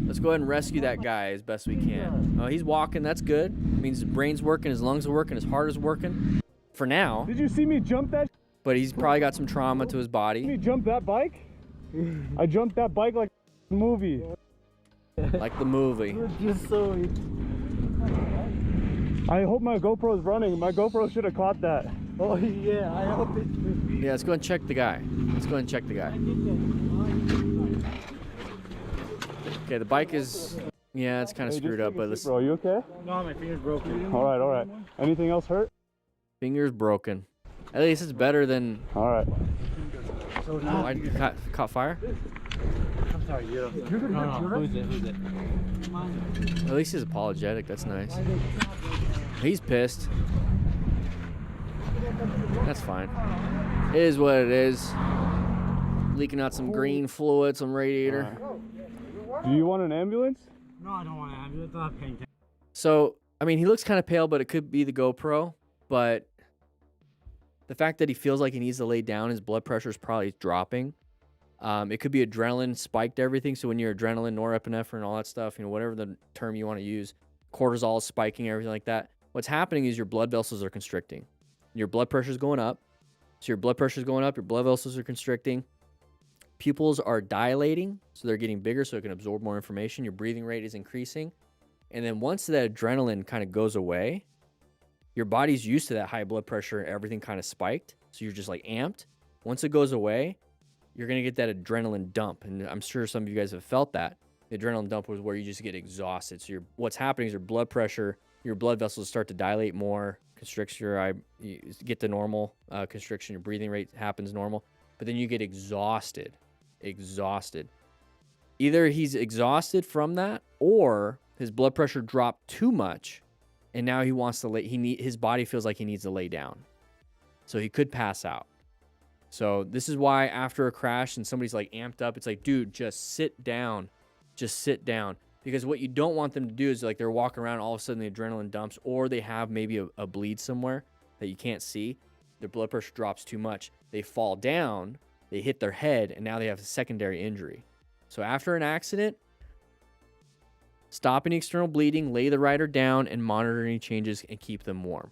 Let's go ahead and rescue that guy as best we can. Oh, he's walking. That's good. Means his brain's working, his lungs are working, his heart is working. For now. Did you see me jump that? But he's probably got some trauma to his Me body. jump that bike? I jumped that bike like a movie. Like the movie. Just so. I hope my GoPro's running. My GoPro should have caught that. Oh yeah, I hope it. Yeah, let's go ahead and check the guy. Let's go ahead and check the guy. Okay, the bike is, yeah, it's kind of screwed up, but let's. Bro, you okay? No, my finger's broken. All right, all right. Anything else hurt? Finger's broken. At least it's better than. All right. So Oh, I caught fire. I'm sorry, you. No, who's it? Who's it? At least he's apologetic. That's nice. He's pissed. That's fine. It is what it is. Leaking out some green fluid, some radiator. Do you want an ambulance? No, I don't want to have you. It's not paying. So, I mean, he looks kind of pale, but it could be the GoPro. But the fact that he feels like he needs to lay down, his blood pressure is probably dropping. It could be adrenaline spiked everything. So when you're adrenaline, norepinephrine, all that stuff, you know, whatever the term you want to use, cortisol is spiking, everything like that. What's happening is your blood vessels are constricting. Your blood pressure is going up. So your blood pressure is going up. Your blood vessels are constricting. Pupils are dilating, so they're getting bigger so it can absorb more information. Your breathing rate is increasing. And then once that adrenaline kind of goes away, your body's used to that high blood pressure, everything kind of spiked. So you're just like amped. Once it goes away, you're going to get that adrenaline dump. And I'm sure some of you guys have felt that. The adrenaline dump was where you just get exhausted. So what's happening is your blood pressure, your blood vessels start to dilate more, constricts your eye, you get the normal constriction, your breathing rate happens normal, but then you get exhausted. Either he's exhausted from that or his blood pressure dropped too much and now he wants to his body feels like he needs to lay down. So he could pass out. So this is why after a crash and somebody's like amped up, it's like, dude, just sit down. Just sit down. Because what you don't want them to do is like they're walking around, all of a sudden the adrenaline dumps, or they have maybe a bleed somewhere that you can't see. Their blood pressure drops too much. They fall down, they hit their head, and now they have a secondary injury. So after an accident, stop any external bleeding, lay the rider down, and monitor any changes and keep them warm.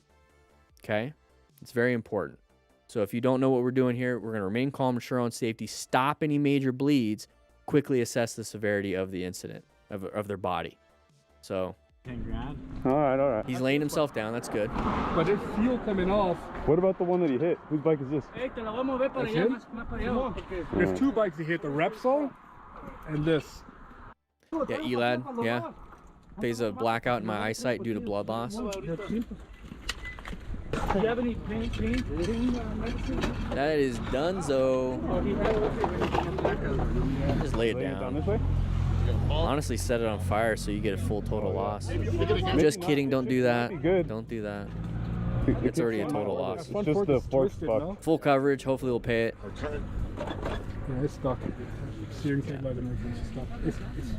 Okay? It's very important. So if you don't know what we're doing here, we're going to remain calm, ensure own safety, stop any major bleeds, quickly assess the severity of the incident, of their body. So, 10 grand. All right. he's laying himself down. That's good. But there's fuel coming off. What about the one that he hit? Whose bike is this? Hey, te la voy a mover para That's allá, it? más para allá. porque- There's two bikes that hit, the Repsol and this. Yeah, Elad. Yeah. Phase of blackout in my eyesight due to blood loss. Do you have any pain medicine? That is donezo. Just lay it Lay it down down. this way? Honestly, set it on fire so you get a full total loss. Just kidding. Don't do that. Good. Don't do that. It's already a total loss. It's just the fork fuck. Full coverage. Hopefully, we'll pay it. Yeah, it's stuck. Steering cable by the motion is stuck.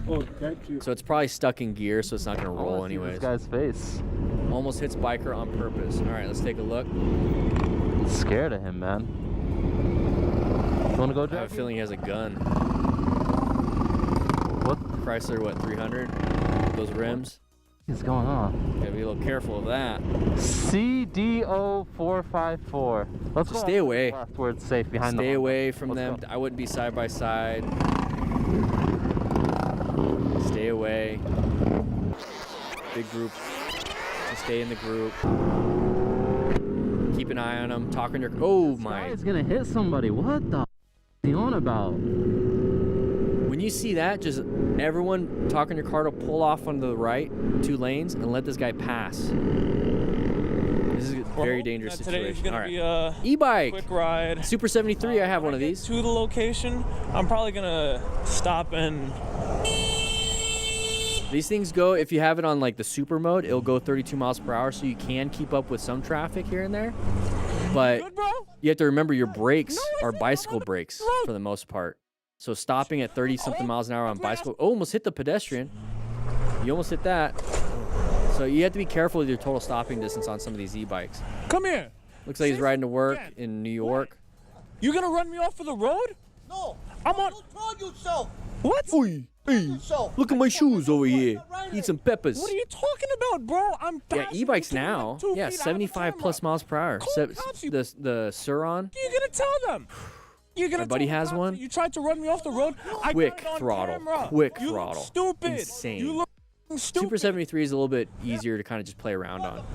Oh, thank you. So it's probably stuck in gear, so it's not going to roll This anyways. guy's face. Almost hits biker on purpose. All right, let's take a look. I'm scared of him, man. You wanna go, I have a Jack? feeling he has a gun. What Chrysler, what, 300? Those rims. is going on? Gotta be a little careful of that. CDO454. Let's Just go. stay away. Last word safe behind Stay the away from Let's them. go. I wouldn't be side by side. Stay away. Big group. Just stay in the group. Keep an eye on them. Talk on your. Oh my! He's gonna hit somebody. What the f is he on about? When you see that, just everyone talk on your car to pull off on the right, 2 lanes, and let this guy pass. This is a very dangerous Today's situation. gonna All be right. a E-bike. quick ride. Super 73. I have one of these. To the location, I'm probably gonna stop and These things go, if you have it on like the super mode, it'll go 32 miles per hour, so you can keep up with some traffic here and there. But you have to remember your brakes are bicycle brakes for the most part. So stopping at 30-something miles an hour on bicycle, almost hit the pedestrian. You almost hit that. So you have to be careful with your total stopping distance on some of these e-bikes. Come here. Looks like he's riding to work in New York. You gonna run me off of the road? No. I'm on. Don't throw yourself. What? Hey, look at my shoes over here. Eat some peppers. What are you talking about, bro? I'm Yeah, e-bikes now. Yeah, 75 plus miles per hour. The Suron. You're gonna tell them. You're gonna. My buddy has one. You tried to run me off the road. Quick throttle. Quick you throttle. Look stupid. Insane. You look stupid. Super 73 is a little bit easier to kind of just play around on.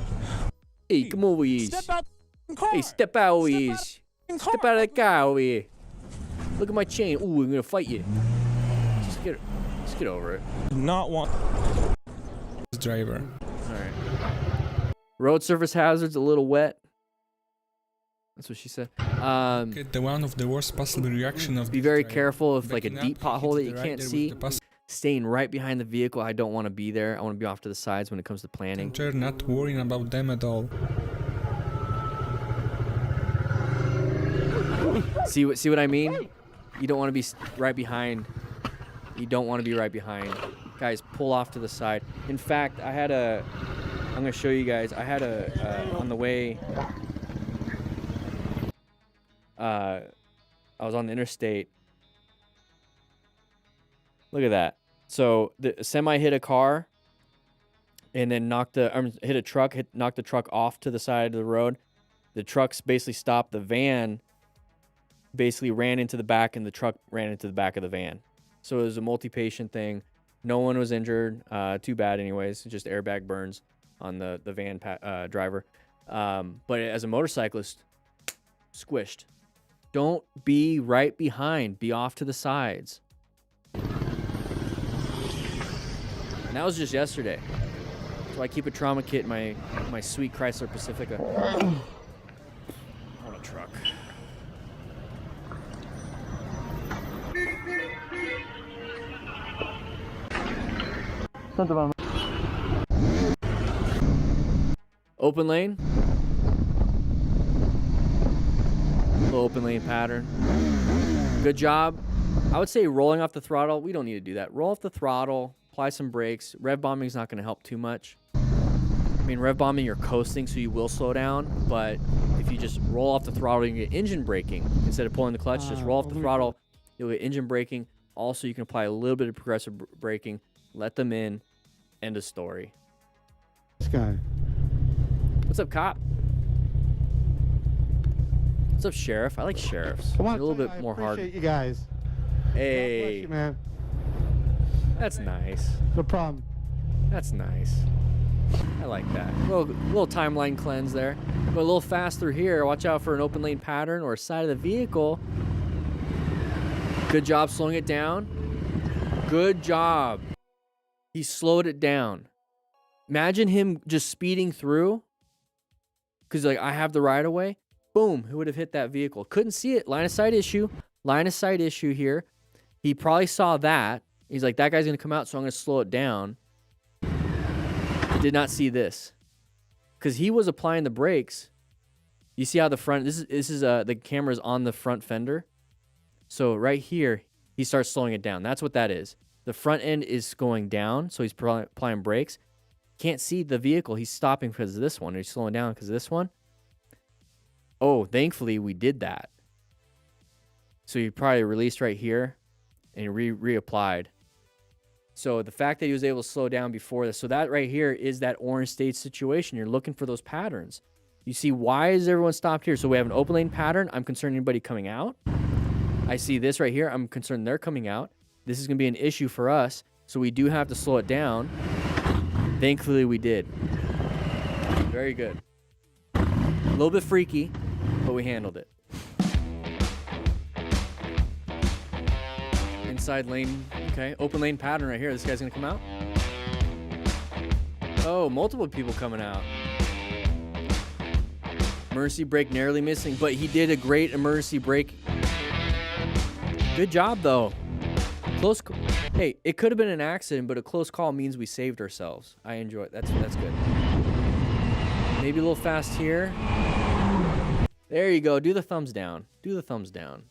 Hey, come over here. Step out the car. Hey, step out here. Step Step out of the car over here. Look at my chain. Ooh, I'm gonna fight you. Just get over it. Not one. Driver. All right. Road surface hazards a little wet. That's what she said. Get the one of the worst possible reaction of Be this very driver. careful if like a Backing deep up, pothole that hit you the can't rider with see. the Staying right behind the vehicle. I don't want to be there. I want to be off to the sides when it comes to planning. passenger, not worrying about them at all. See what I mean? You don't want to be right behind. You don't want to be right behind. Guys, pull off to the side. In fact, I'm going to show you guys. I had on the way, I was on the interstate. Look at that. So the semi hit a car and then hit a truck, knocked the truck off to the side of the road. The trucks basically stopped. The van basically ran into the back, and the truck ran into the back of the van. So it was a multi-patient thing. No one was injured. Too bad anyways. Just airbag burns on the van driver. But as a motorcyclist, squished. Don't be right behind. Be off to the sides. And that was just yesterday. So I keep a trauma kit in my sweet Chrysler Pacifica. On a truck. Open lane. Little open lane pattern. Good job. I would say rolling off the throttle. We don't need to do that. Roll off the throttle. Apply some brakes. Rev bombing is not going to help too much. I mean, rev bombing, you're coasting, so you will slow down. But if you just roll off the throttle, you can get engine braking. Instead of pulling the clutch, just roll off the throttle. You'll get engine braking. Also, you can apply a little bit of progressive braking. Let them in. End of story. This guy. What's up, cop? What's up, sheriff? I like sheriffs. I They're want a little to bit more hard. appreciate you guys. Hey, God bless you, man. that's nice. No problem. That's nice. I like that. Little timeline cleanse there. Go a little faster here. Watch out for an open lane pattern or side of the vehicle. Good job slowing it down. Good job. He slowed it down. Imagine him just speeding through. Because like, I have the right of way. Boom, he would have hit that vehicle. Couldn't see it. Line of sight issue. Line of sight issue here. He probably saw that. He's like, that guy's going to come out, so I'm going to slow it down. He did not see this. Because he was applying the brakes. You see how the front, this is the camera's on the front fender. So right here, he starts slowing it down. That's what that is. The front end is going down, so he's applying brakes. Can't see the vehicle. He's stopping because of this one. Or he's slowing down because of this one. Oh, thankfully we did that. So he probably released right here and reapplied. So the fact that he was able to slow down before this. So that right here is that orange stage situation. You're looking for those patterns. You see, why is everyone stopped here? So we have an open lane pattern. I'm concerned anybody coming out. I see this right here. I'm concerned they're coming out. This is going to be an issue for us. So we do have to slow it down. Thankfully, we did. Very good. A little bit freaky, but we handled it. Inside lane, okay. Open lane pattern right here. This guy's gonna come out. Oh, multiple people coming out. Emergency brake narrowly missing, but he did a great emergency brake. Good job, though. Close Hey, it could have been an accident, but a close call means we saved ourselves. I enjoy it. That's good. Maybe a little fast here. There you go. Do the thumbs down. Do the thumbs down.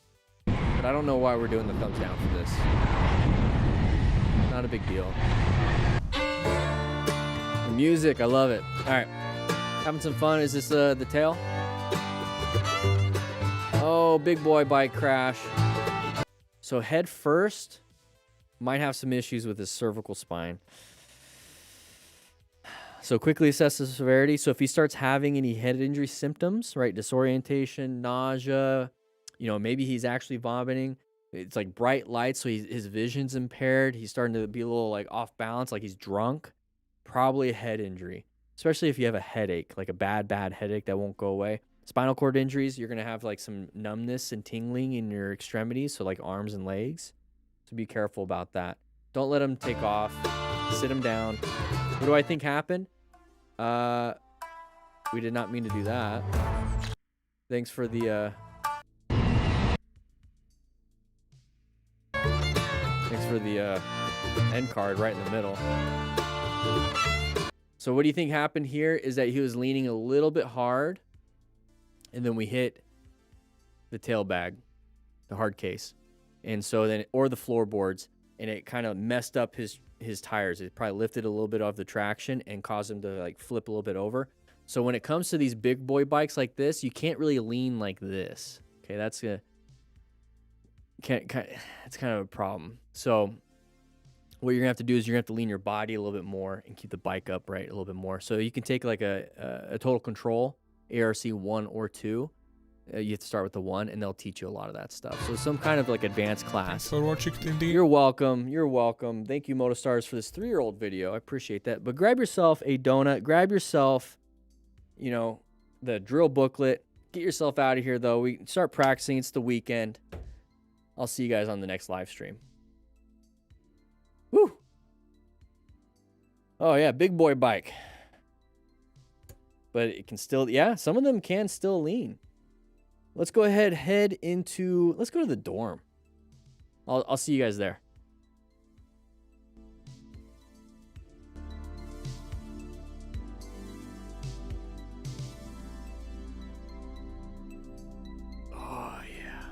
But I don't know why we're doing the thumbs down for this. Not a big deal. The music, I love it. All right. Having some fun. Is this the tail? Oh, big boy bike crash. So head first. Might have some issues with his cervical spine. So quickly assess the severity. So if he starts having any head injury symptoms, right, disorientation, nausea, you know, maybe he's actually vomiting. It's like bright lights, so his vision's impaired. He's starting to be a little like off balance, like he's drunk. Probably a head injury, especially if you have a headache, like a bad headache that won't go away. Spinal cord injuries, you're going to have like some numbness and tingling in your extremities, so like arms and legs. So be careful about that. Don't let him take off. Sit him down. What do I think happened? We did not mean to do that. Thanks for the end card right in the middle. So what do you think happened here is that he was leaning a little bit hard, and then we hit the tail bag, the hard case. And so then, or the floorboards, and it kind of messed up his tires. It probably lifted a little bit off the traction and caused him to like flip a little bit over. So when it comes to these big boy bikes like this, you can't really lean like this. Okay, that's kind of a problem. So what you're gonna have to do is you're gonna have to lean your body a little bit more and keep the bike upright a little bit more. So you can take like a total control ARC 1 or 2. You have to start with the 1, and they'll teach you a lot of that stuff. So some kind of like advanced class. Thanks for watching till the You're welcome. You're welcome. Thank you, Motostars, for this 3-year-old video. I appreciate that. But grab yourself a donut. Grab yourself, you know, the drill booklet. Get yourself out of here, though. We start practicing. It's the weekend. I'll see you guys on the next live stream. Woo! Oh, yeah, big boy bike. But it can still, yeah, some of them can still lean. Let's go ahead, let's go to the dorm. I'll see you guys there. Oh, yeah.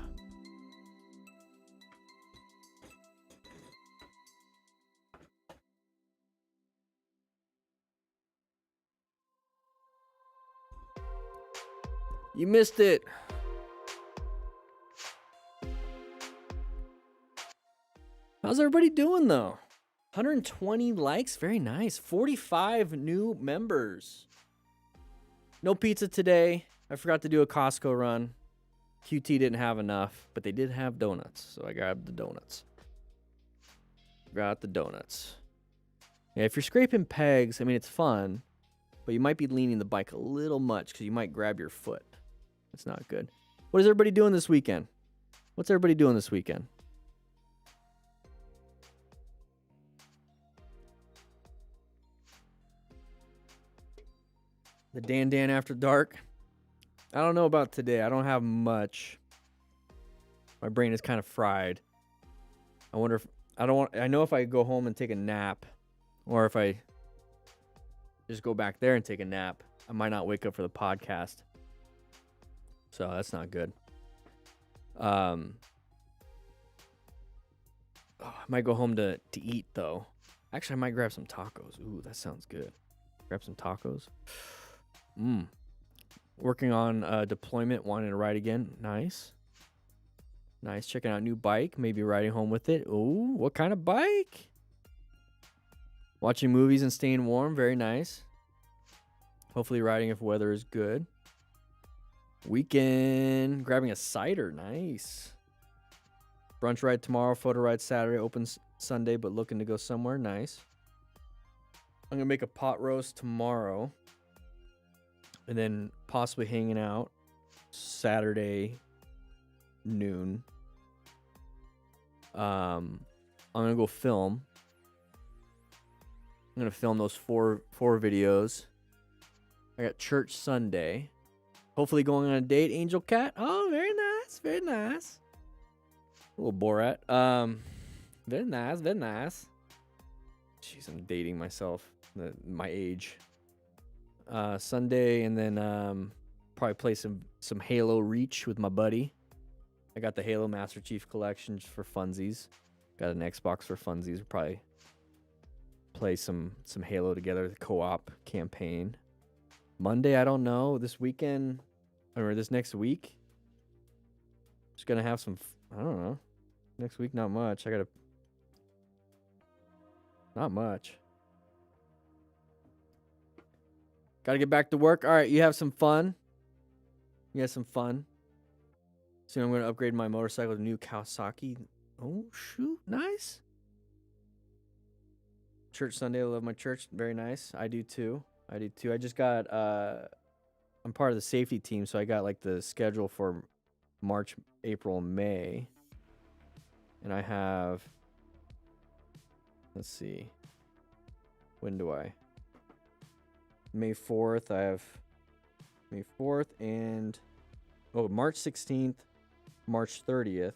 You missed it. How's everybody doing, though? 120 likes. Very nice. 45 new members. No pizza today. I forgot to do a Costco run. QT didn't have enough, but they did have donuts, so I grabbed the donuts. Got the donuts. Yeah, if you're scraping pegs, I mean, it's fun, but you might be leaning the bike a little much because you might grab your foot. That's not good. What is everybody doing this weekend? What's everybody doing this weekend? The Dan After Dark. I don't know about today. I don't have much. My brain is kind of fried. I wonder if I know if I go home and take a nap, or if I just go back there and take a nap, I might not wake up for the podcast. So that's not good. I might go home to eat though. Actually, I might grab some tacos. Ooh, that sounds good. Grab some tacos. Working on deployment, wanting to ride again. Nice. Nice. Checking out new bike. Maybe riding home with it. Ooh, what kind of bike? Watching movies and staying warm. Very nice. Hopefully riding if weather is good. Weekend. Grabbing a cider. Nice. Brunch ride tomorrow. Photo ride Saturday. Open Sunday, but looking to go somewhere. Nice. I'm going to make a pot roast tomorrow. And then possibly hanging out Saturday noon. I'm going to go film. I'm going to film those four videos. I got church Sunday. Hopefully going on a date, Angel Cat. Oh, very nice. Very nice. A little Borat. Very nice, very nice. Jeez, I'm dating myself, my age. Sunday, and then probably play some Halo Reach with my buddy. I got the Halo Master Chief Collection for funsies. Got an Xbox for funsies. We'll probably play some Halo together, the co-op campaign. Monday, I don't know. This weekend, or this next week, just gonna have some, I don't know. Next week, not much. Not much. Gotta get back to work. All right, you have some fun. You have some fun. Soon I'm gonna upgrade my motorcycle to new Kawasaki. Oh, shoot. Nice. Church Sunday. I love my church. Very nice. I do too. I just got, I'm part of the safety team, so I got like the schedule for March, April, May. And I have, let's see. When do I? May 4th. I have May 4th and, oh, March 16th, March 30th.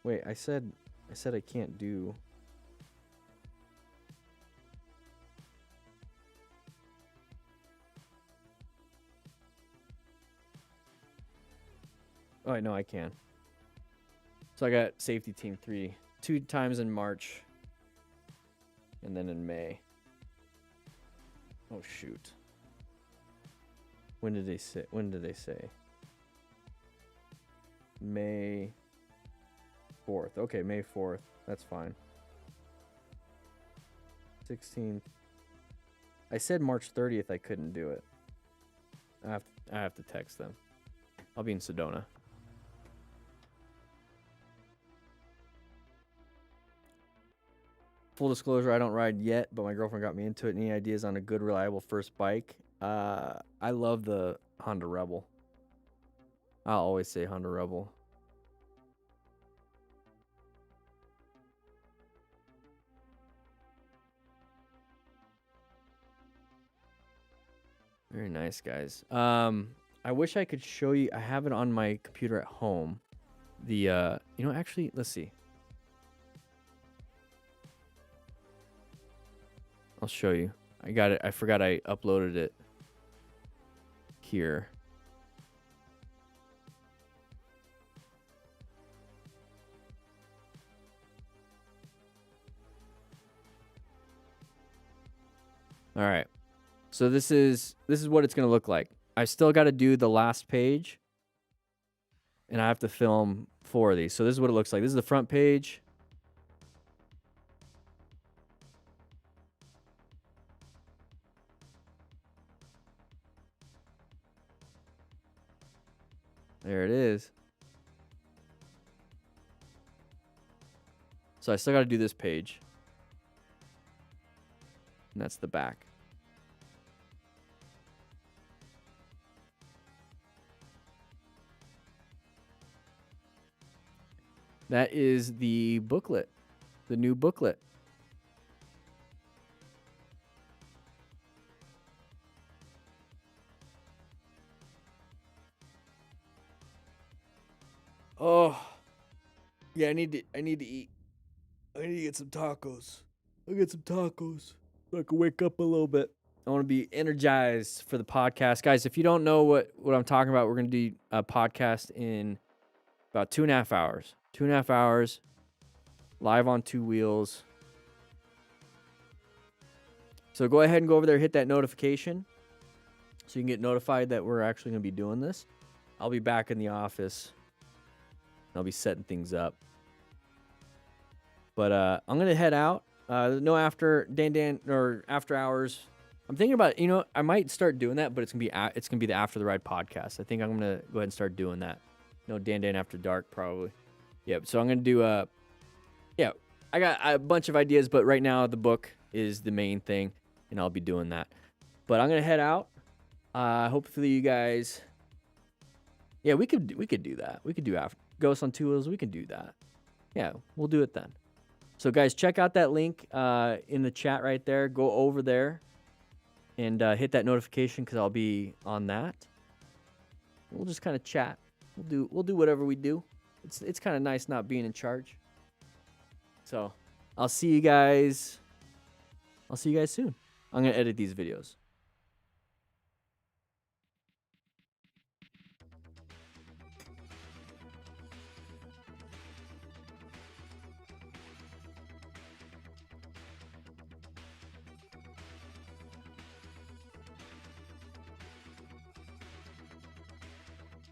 Wait, I said I can't do. Oh, I know I can. So I got safety team 2 times in March, and then in May. Oh shoot. When did they say? May 4th. Okay, May 4th. That's fine. 16th. I said March 30th I couldn't do it. I have to text them. I'll be in Sedona. Full disclosure, I don't ride yet, but my girlfriend got me into it. Any ideas on a good, reliable first bike? I love the Honda Rebel. I'll always say Honda Rebel. Very nice, guys. I wish I could show you. I have it on my computer at home. The, you know, actually, let's see. I'll show you. I got it. I forgot I uploaded it here. All right. So this is what it's going to look like. I still got to do the last page, and I have to film 4 of these. So this is what it looks like. This is the front page. There it is. So I still got to do this page. And that's the back. That is the booklet, the new booklet. Oh, yeah, I need to eat. I need to get some tacos. I'll get some tacos so I can wake up a little bit. I want to be energized for the podcast. Guys, if you don't know what I'm talking about, we're going to do a podcast in about 2.5 hours. 2.5 hours, live on 2 wheels. So go ahead and go over there, hit that notification so you can get notified that we're actually going to be doing this. I'll be back in the office. I'll be setting things up. But I'm going to head out. No after after hours. I'm thinking about, you know, I might start doing that, but it's going to be the After the Ride podcast. I think I'm going to go ahead and start doing that. No, Dan After Dark probably. Yep. So I'm going to do I got a bunch of ideas, but right now the book is the main thing, and I'll be doing that. But I'm going to head out. Hopefully you guys, we could do that. We could do after Ghosts on 2 Wheels. We can do that. Yeah, we'll do it then. So guys, check out that link in the chat right there. Go over there and hit that notification because I'll be on that. We'll just kind of chat. We'll do whatever we do. It's kind of nice not being in charge. So I'll see you guys soon. I'm gonna edit these videos.